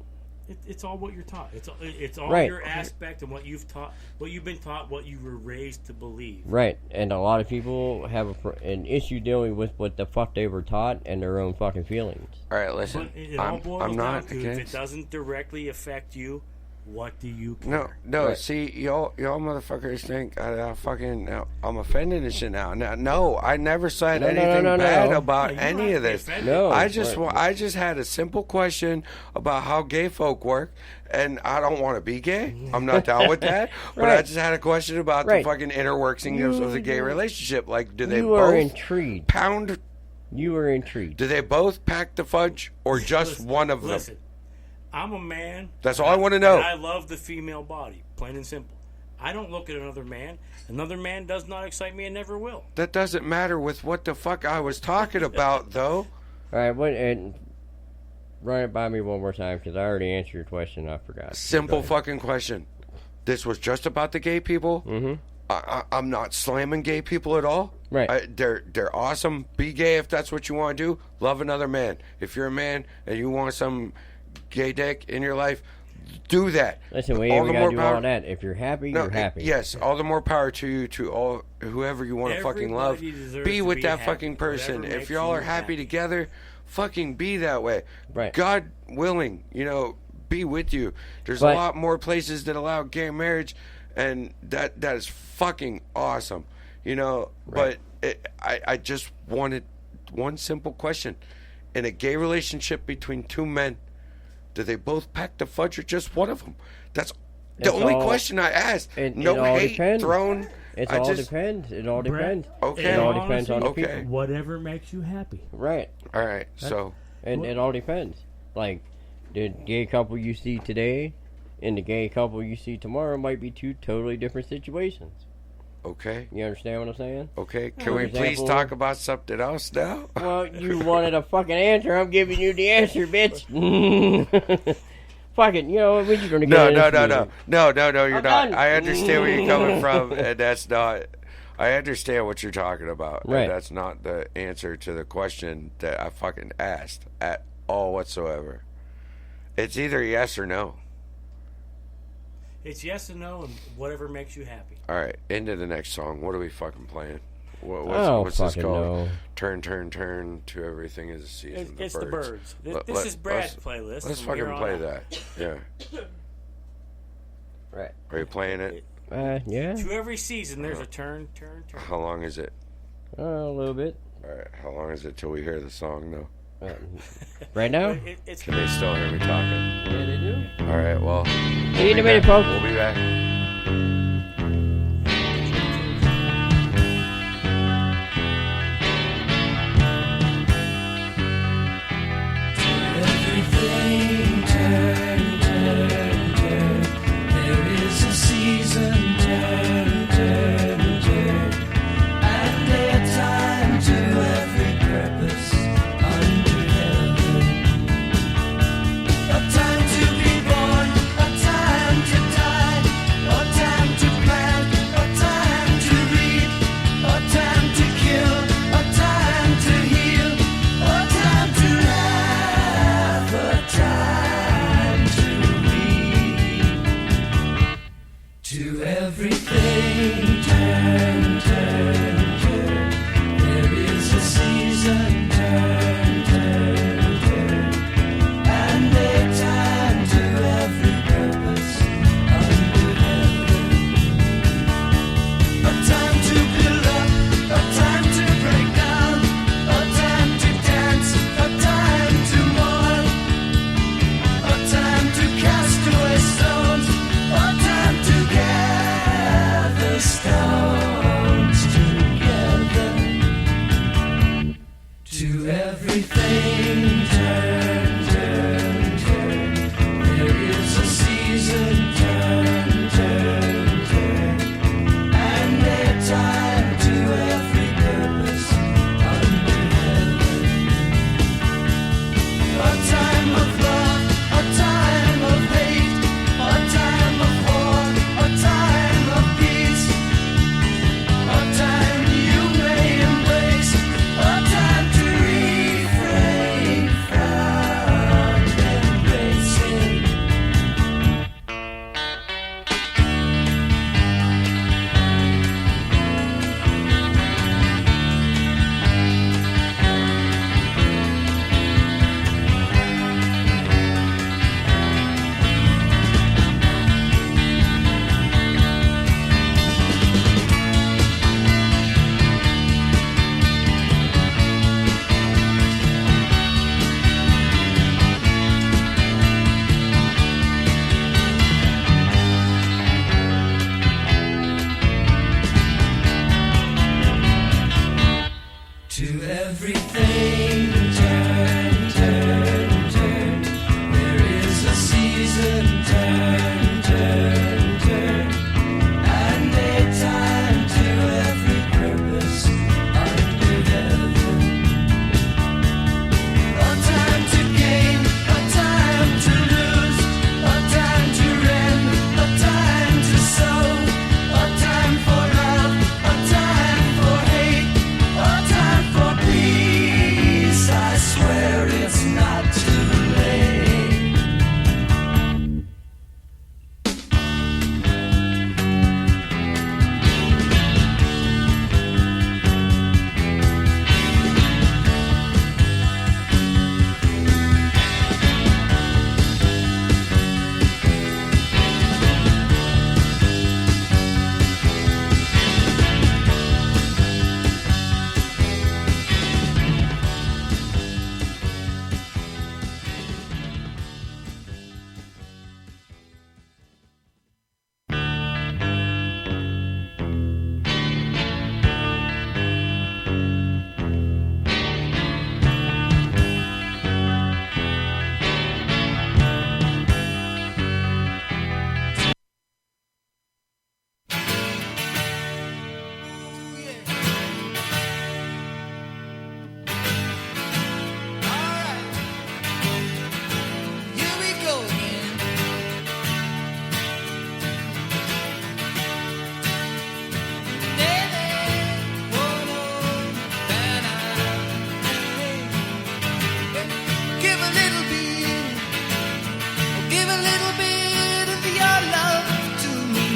[SPEAKER 2] it's all what you're taught. It's all
[SPEAKER 3] Right.
[SPEAKER 2] your aspect and what you've taught, what you've been taught, what you were raised to believe.
[SPEAKER 3] Right, and a lot of people have an issue dealing with what the fuck they were taught and their own fucking feelings.
[SPEAKER 1] All right, listen.
[SPEAKER 2] But it all boils
[SPEAKER 1] I'm
[SPEAKER 2] down
[SPEAKER 1] not
[SPEAKER 2] to if it
[SPEAKER 1] against.
[SPEAKER 2] doesn't directly affect you, What do you care?
[SPEAKER 1] No. See, y'all motherfuckers think I'm offended and shit now. No, I never said anything bad about any of this.
[SPEAKER 3] No,
[SPEAKER 1] I just had a simple question about how gay folk work, and I don't want to be gay. I'm not down with that. But I just had a question about the fucking inner workings of the gay relationship. Like, do they both
[SPEAKER 3] intrigued.
[SPEAKER 1] pound?
[SPEAKER 3] You were intrigued.
[SPEAKER 1] Do they both pack the fudge, or just one of them?
[SPEAKER 2] Listen, I'm a man.
[SPEAKER 1] That's all I want to know.
[SPEAKER 2] And I love the female body, plain and simple. I don't look at another man. Another man does not excite me and never will.
[SPEAKER 1] That doesn't matter with what the fuck I was talking about, though.
[SPEAKER 3] All right, and run it by me one more time because I already answered your question. I forgot.
[SPEAKER 1] Simple fucking question. This was just about the gay people.
[SPEAKER 3] Mm-hmm.
[SPEAKER 1] I'm not slamming gay people at all.
[SPEAKER 3] Right.
[SPEAKER 1] They're awesome. Be gay if that's what you want to do. Love another man. If you're a man and you want some gay dick in your life, do that.
[SPEAKER 3] Listen, we ain't gotta do all that. If you're happy, you're happy.
[SPEAKER 1] Yes, all the more power to you, to all whoever you want to fucking love. Be with that fucking person. If y'all are happy together, fucking be that way.
[SPEAKER 3] Right.
[SPEAKER 1] God willing, be with you. There's a lot more places that allow gay marriage, and that is fucking awesome. But I just wanted one simple question. In a gay relationship between two men, do they both pack the fudge or just one of them? That's the only question I asked. No hate thrown.
[SPEAKER 3] It all depends. It all depends.
[SPEAKER 1] Okay.
[SPEAKER 3] It all depends on the people.
[SPEAKER 2] Whatever makes you happy.
[SPEAKER 3] Right.
[SPEAKER 1] All right. So.
[SPEAKER 3] And it all depends. Like, the gay couple you see today and the gay couple you see tomorrow might be two totally different situations.
[SPEAKER 1] Okay.
[SPEAKER 3] You understand what I'm saying?
[SPEAKER 1] Okay. Can we please talk about something else now?
[SPEAKER 3] Well, you wanted a fucking answer. I'm giving you the answer, bitch. Fucking, when you gonna get
[SPEAKER 1] No, you're not. I understand where you're coming from, and that's not. I understand what you're talking about.
[SPEAKER 3] Right.
[SPEAKER 1] And that's not the answer to the question that I fucking asked at all whatsoever. It's either yes or no.
[SPEAKER 2] It's yes and no, and whatever makes you happy.
[SPEAKER 1] All right, into the next song. What are we fucking playing? What's this called?
[SPEAKER 3] Know.
[SPEAKER 1] Turn to everything is a season.
[SPEAKER 2] It's the Birds. This is Brad's playlist.
[SPEAKER 1] Let's fucking play that. Yeah.
[SPEAKER 3] Right.
[SPEAKER 1] Are you playing it?
[SPEAKER 3] Yeah.
[SPEAKER 2] To every season, there's a turn.
[SPEAKER 1] How long is it?
[SPEAKER 3] A little bit.
[SPEAKER 1] All right. How long is it till we hear the song, though?
[SPEAKER 3] Right now?
[SPEAKER 1] Can they still hear me talking?
[SPEAKER 3] Yeah, they do.
[SPEAKER 1] All right. Well.
[SPEAKER 3] See you in a minute, folks.
[SPEAKER 1] We'll be back.
[SPEAKER 8] Everything turn. There is a season, turn. And a time to every purpose under heaven. A time to be born, a time to die. A Everything turn, turn, turn. There is a season, turn, turn, turn. And a time to every purpose under heaven. A time to gain, a time to lose, a time to rend, a time to sow, a time for love, a time for hate, a time for peace. I swear it's not too late. Here we go again. Give a little bit, give a little bit of your love to me.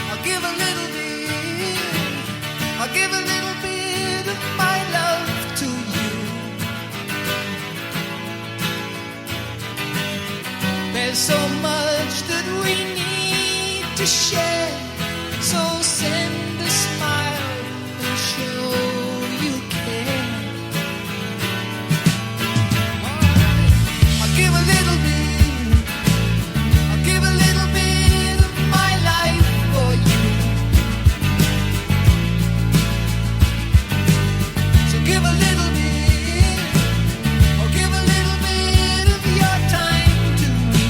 [SPEAKER 8] I'll give a little bit, I'll give a little bit of my love to you. There's so much that we need to share, so send a smile and show you care. I'll give a little bit, I'll give a little bit of my life for you. So give a little bit, or give a little bit of your time to me.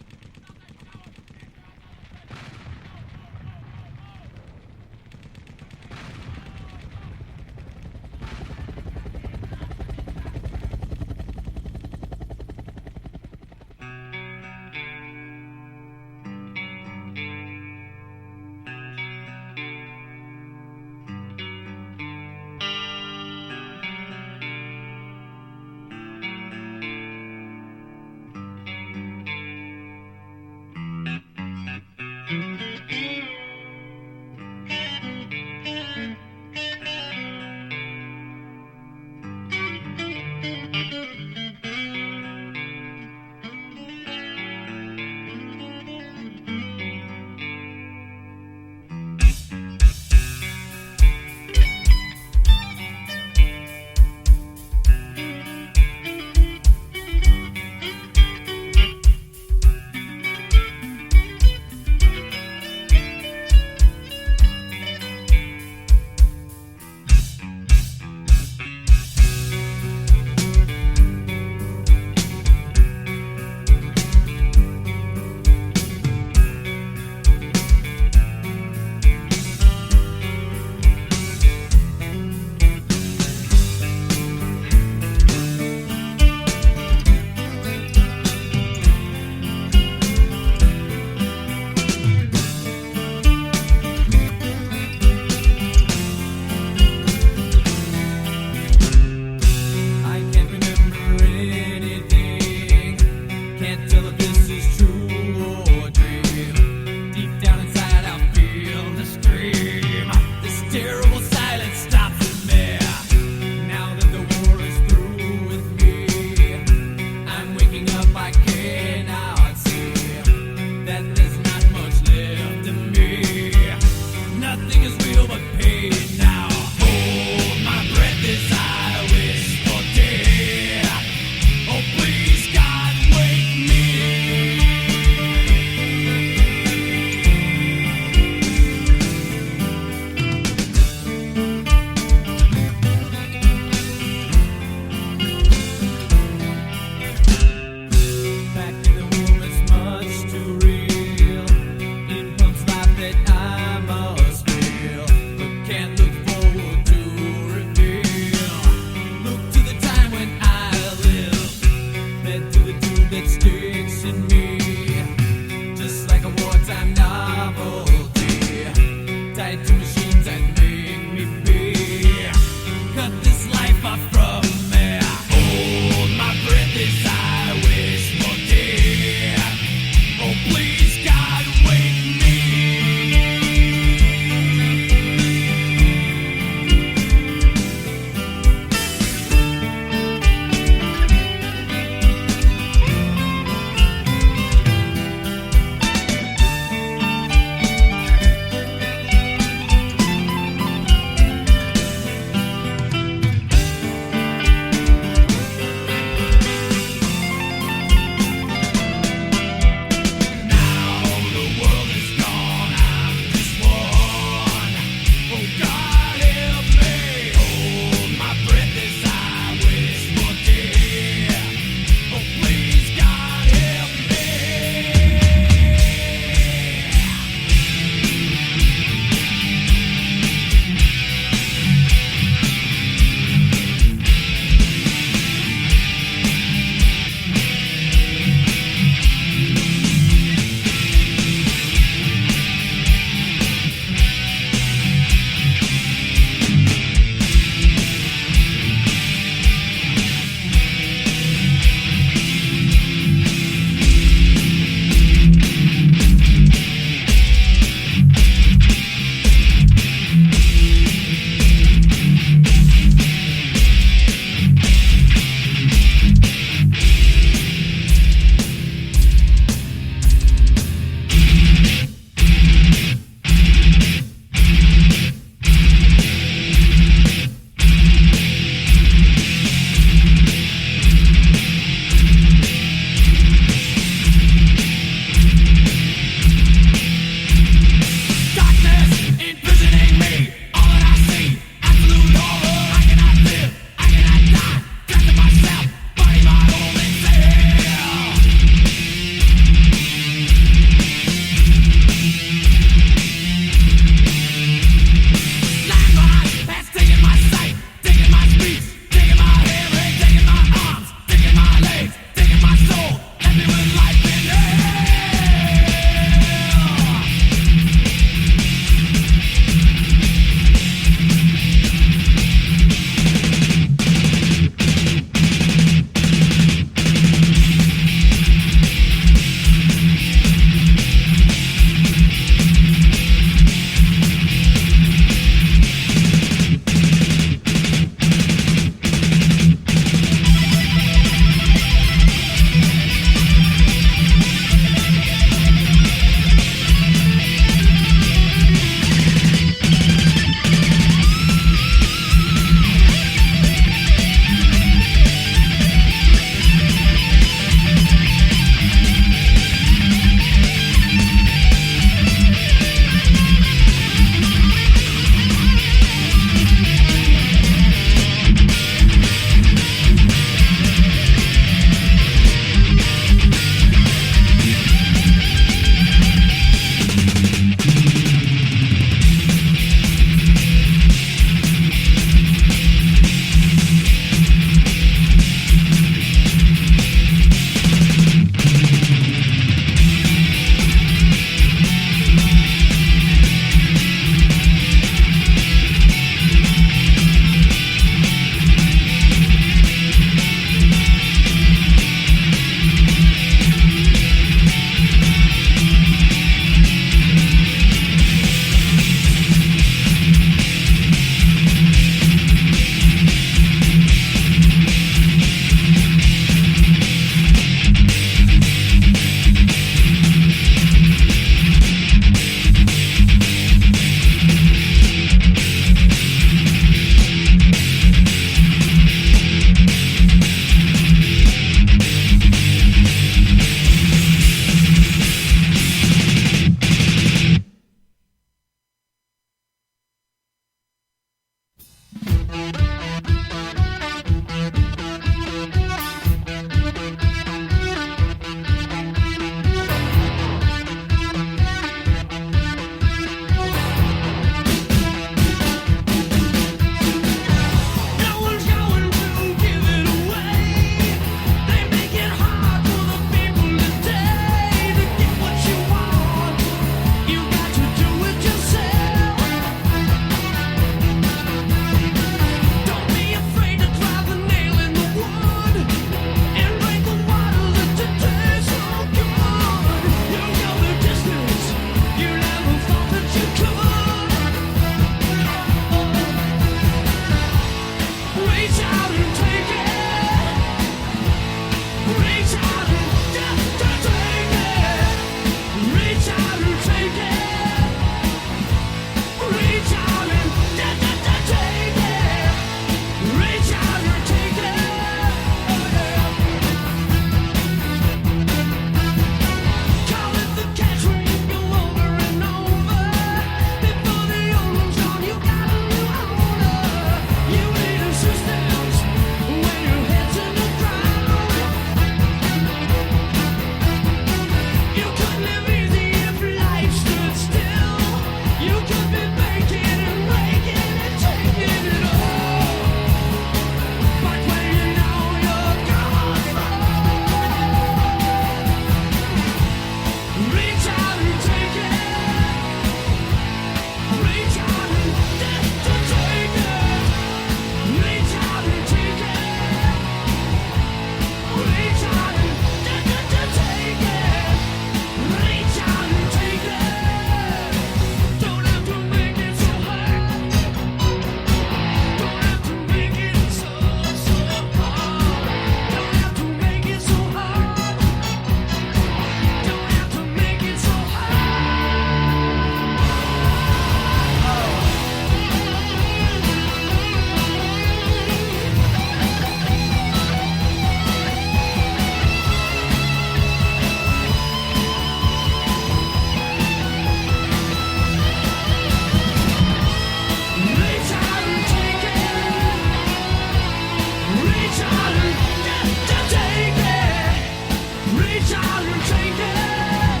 [SPEAKER 8] reach out and take it.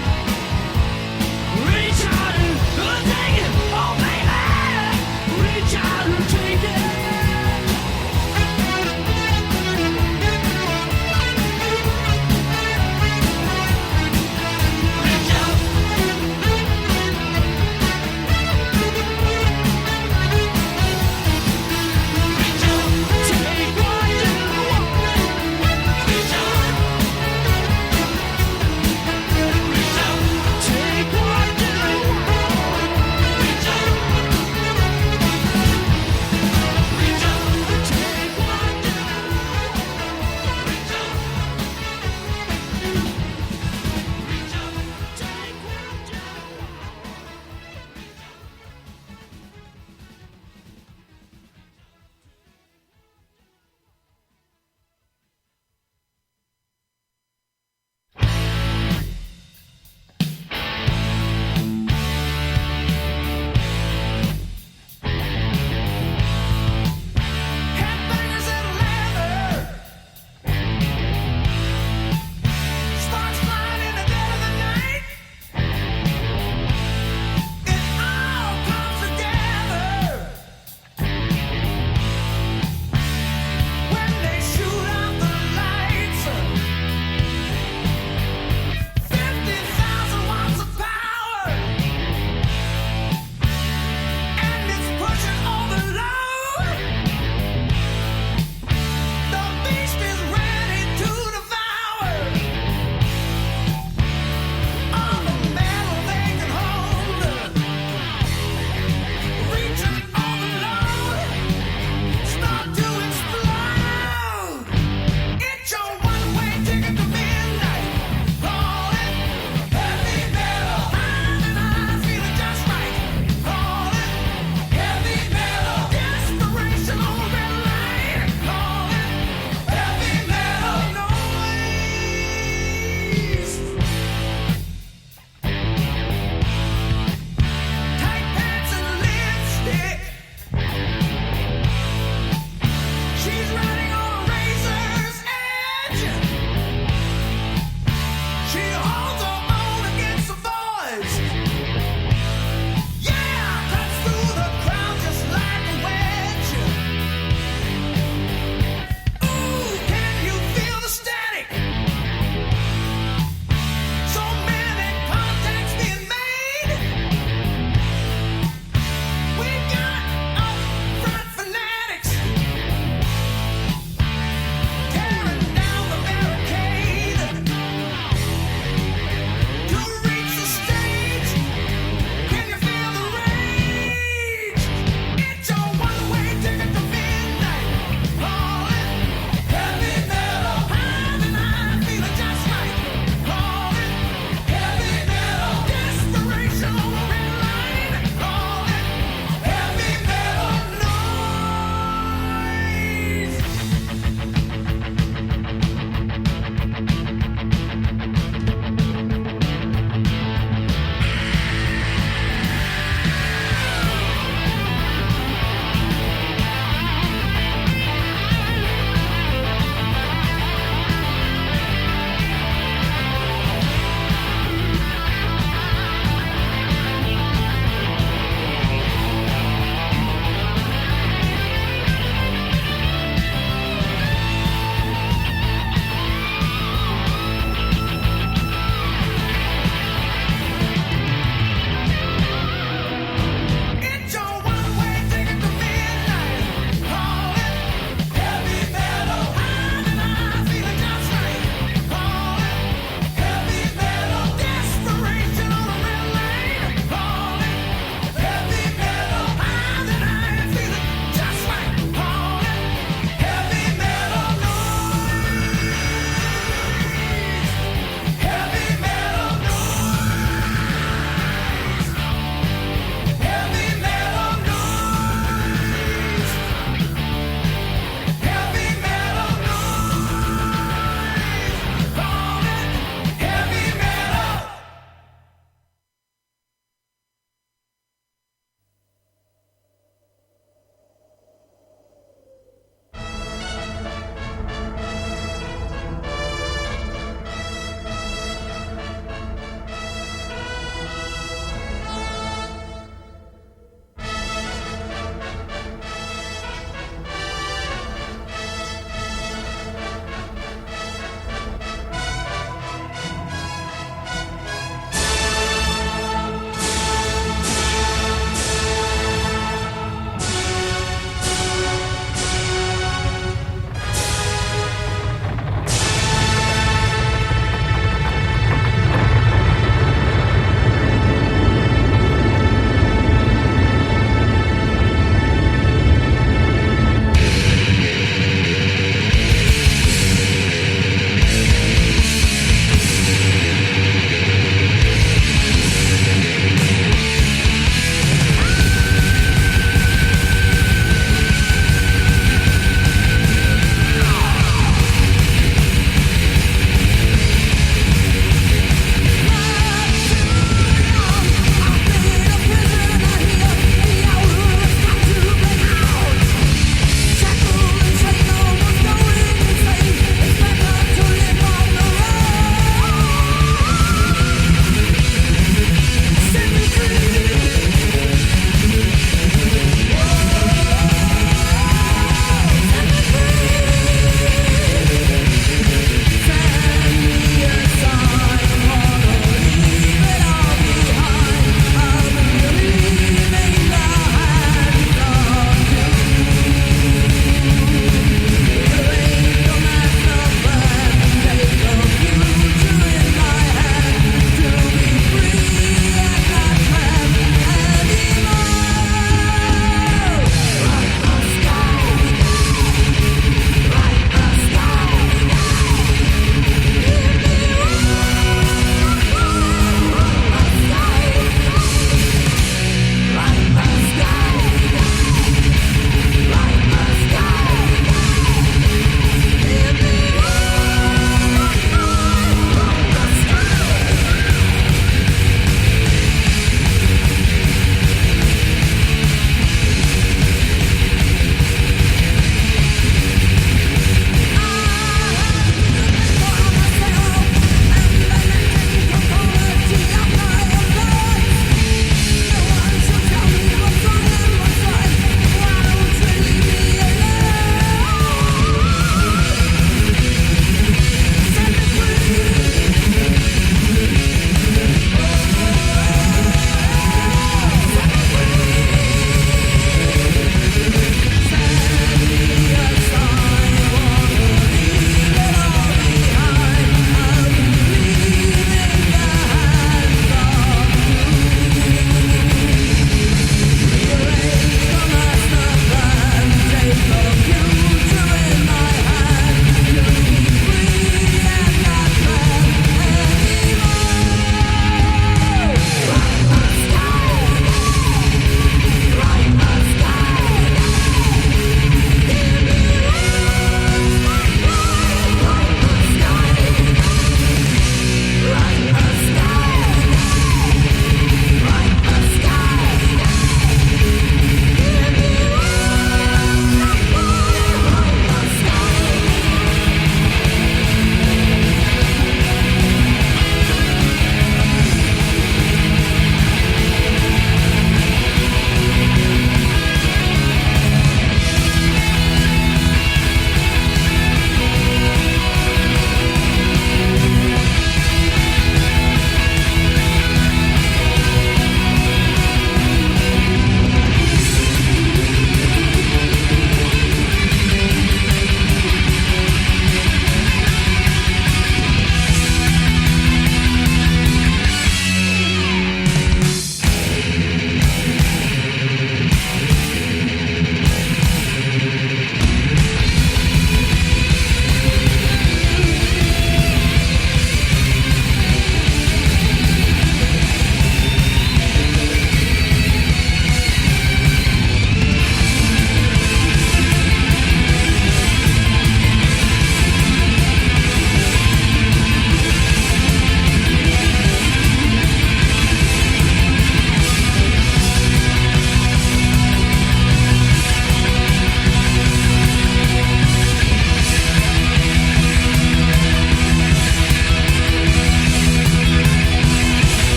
[SPEAKER 8] Reach out and take it. Oh, baby. Reach out and take it.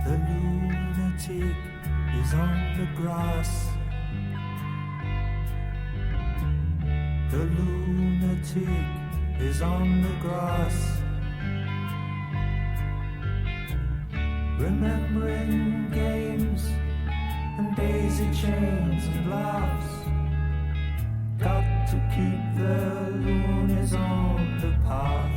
[SPEAKER 8] The lunatic is on the grass. The lunatic is on the grass. Remembering games and daisy chains and laughs. Got to keep the loonies on the path.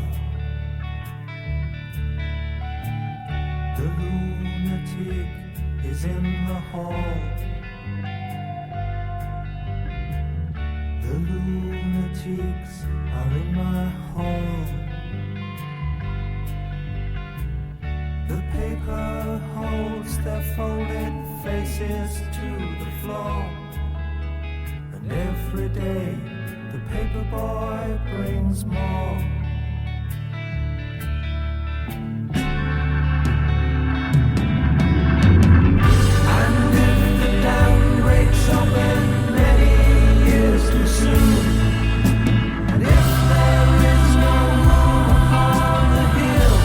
[SPEAKER 8] The lunatic is in the hall. The lunatics are in my hall. The paper holds their folded faces to the floor. And every day the paper boy brings more. And if the dam breaks open many years too soon, and if there is no moon upon the hill,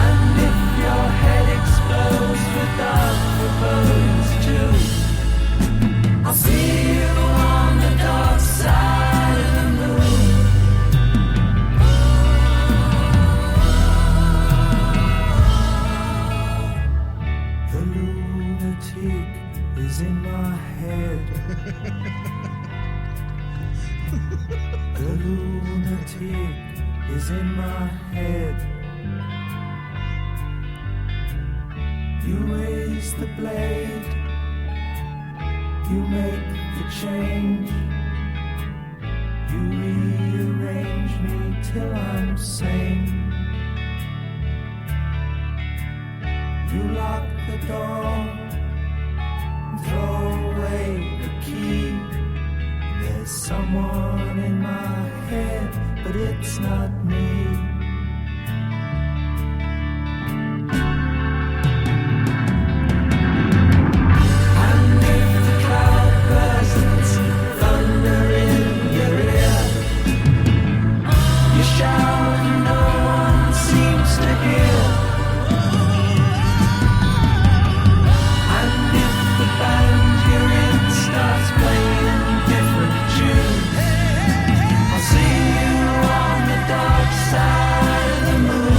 [SPEAKER 8] and if your head explodes without the bones too, I'll see you on the dark side of the moon. The lunatic is in my head. The lunatic is in my head. You raise the blade, you make the change. You rearrange me till I'm sane. You lock the door and throw away the key. There's someone in my head, but it's not me. And if the cloud bursts, thunder in your ear, you shout and no one seems to hear. And if the band you're in starts playing different tunes, I'll see you on the dark side of the moon.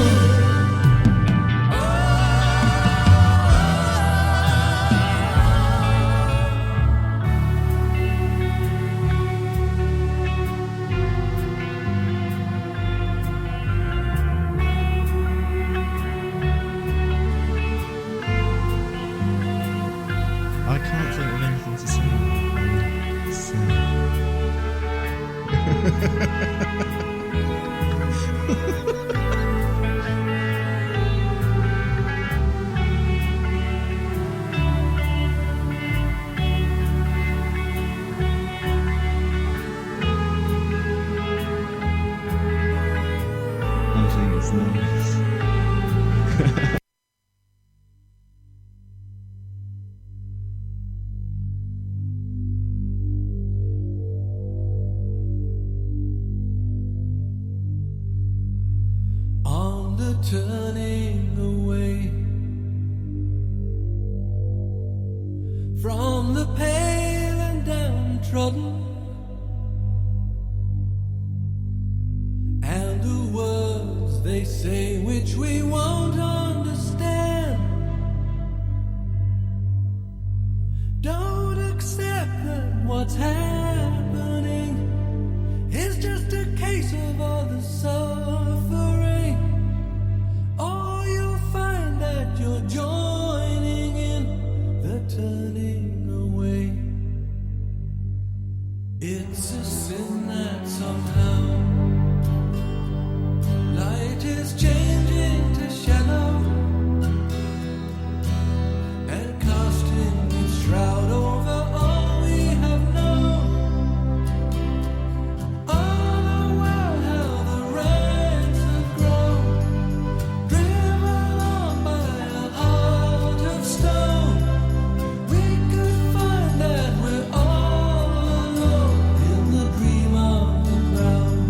[SPEAKER 9] I can't think of anything to say. I think it's nice.
[SPEAKER 8] On the turning away from the pale and downtrodden, and the words they say which we won't understand. Don't accept that what's happening is just a case of all the suffering, or you'll find that you're joining in the turning away. It's a sin that somehow light is changing to shadow and casting its shroud over all we have known. All the while how the ranks have grown, driven on by a heart of stone. We could find that we're all alone in the dream of the crowd.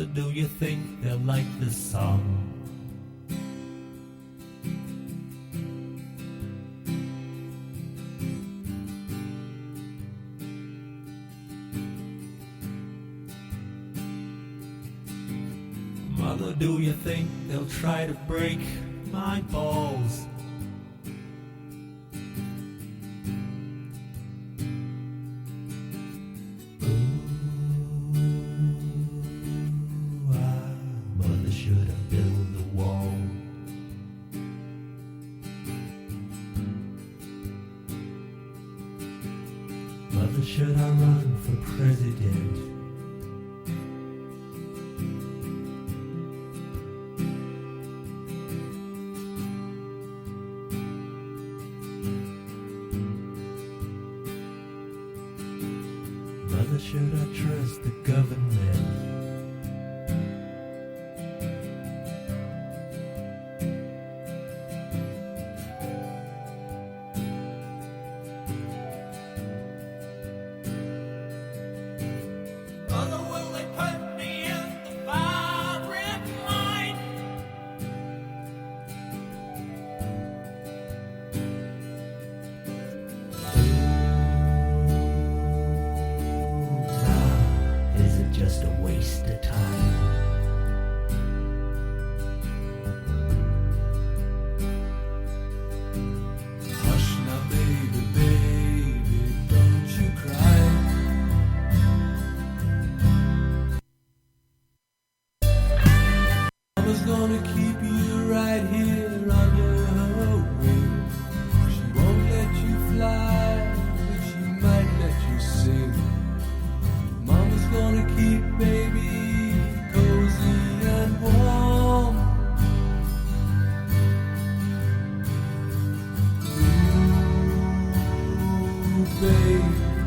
[SPEAKER 8] Mother, do you think they'll like this song? Mother, do you think they'll try to break my balls? Mother, should I build a wall? Mother, should I run for president? Mother, should I trust the government? Mother, will they put me in the firing line? Is it just a waste of time? Hush now, baby, baby, don't you cry. Mama's gonna keep you right here on your wing. She won't let you fly, but she might let you sing. Mama's gonna keep baby cozy and warm. Ooh, baby.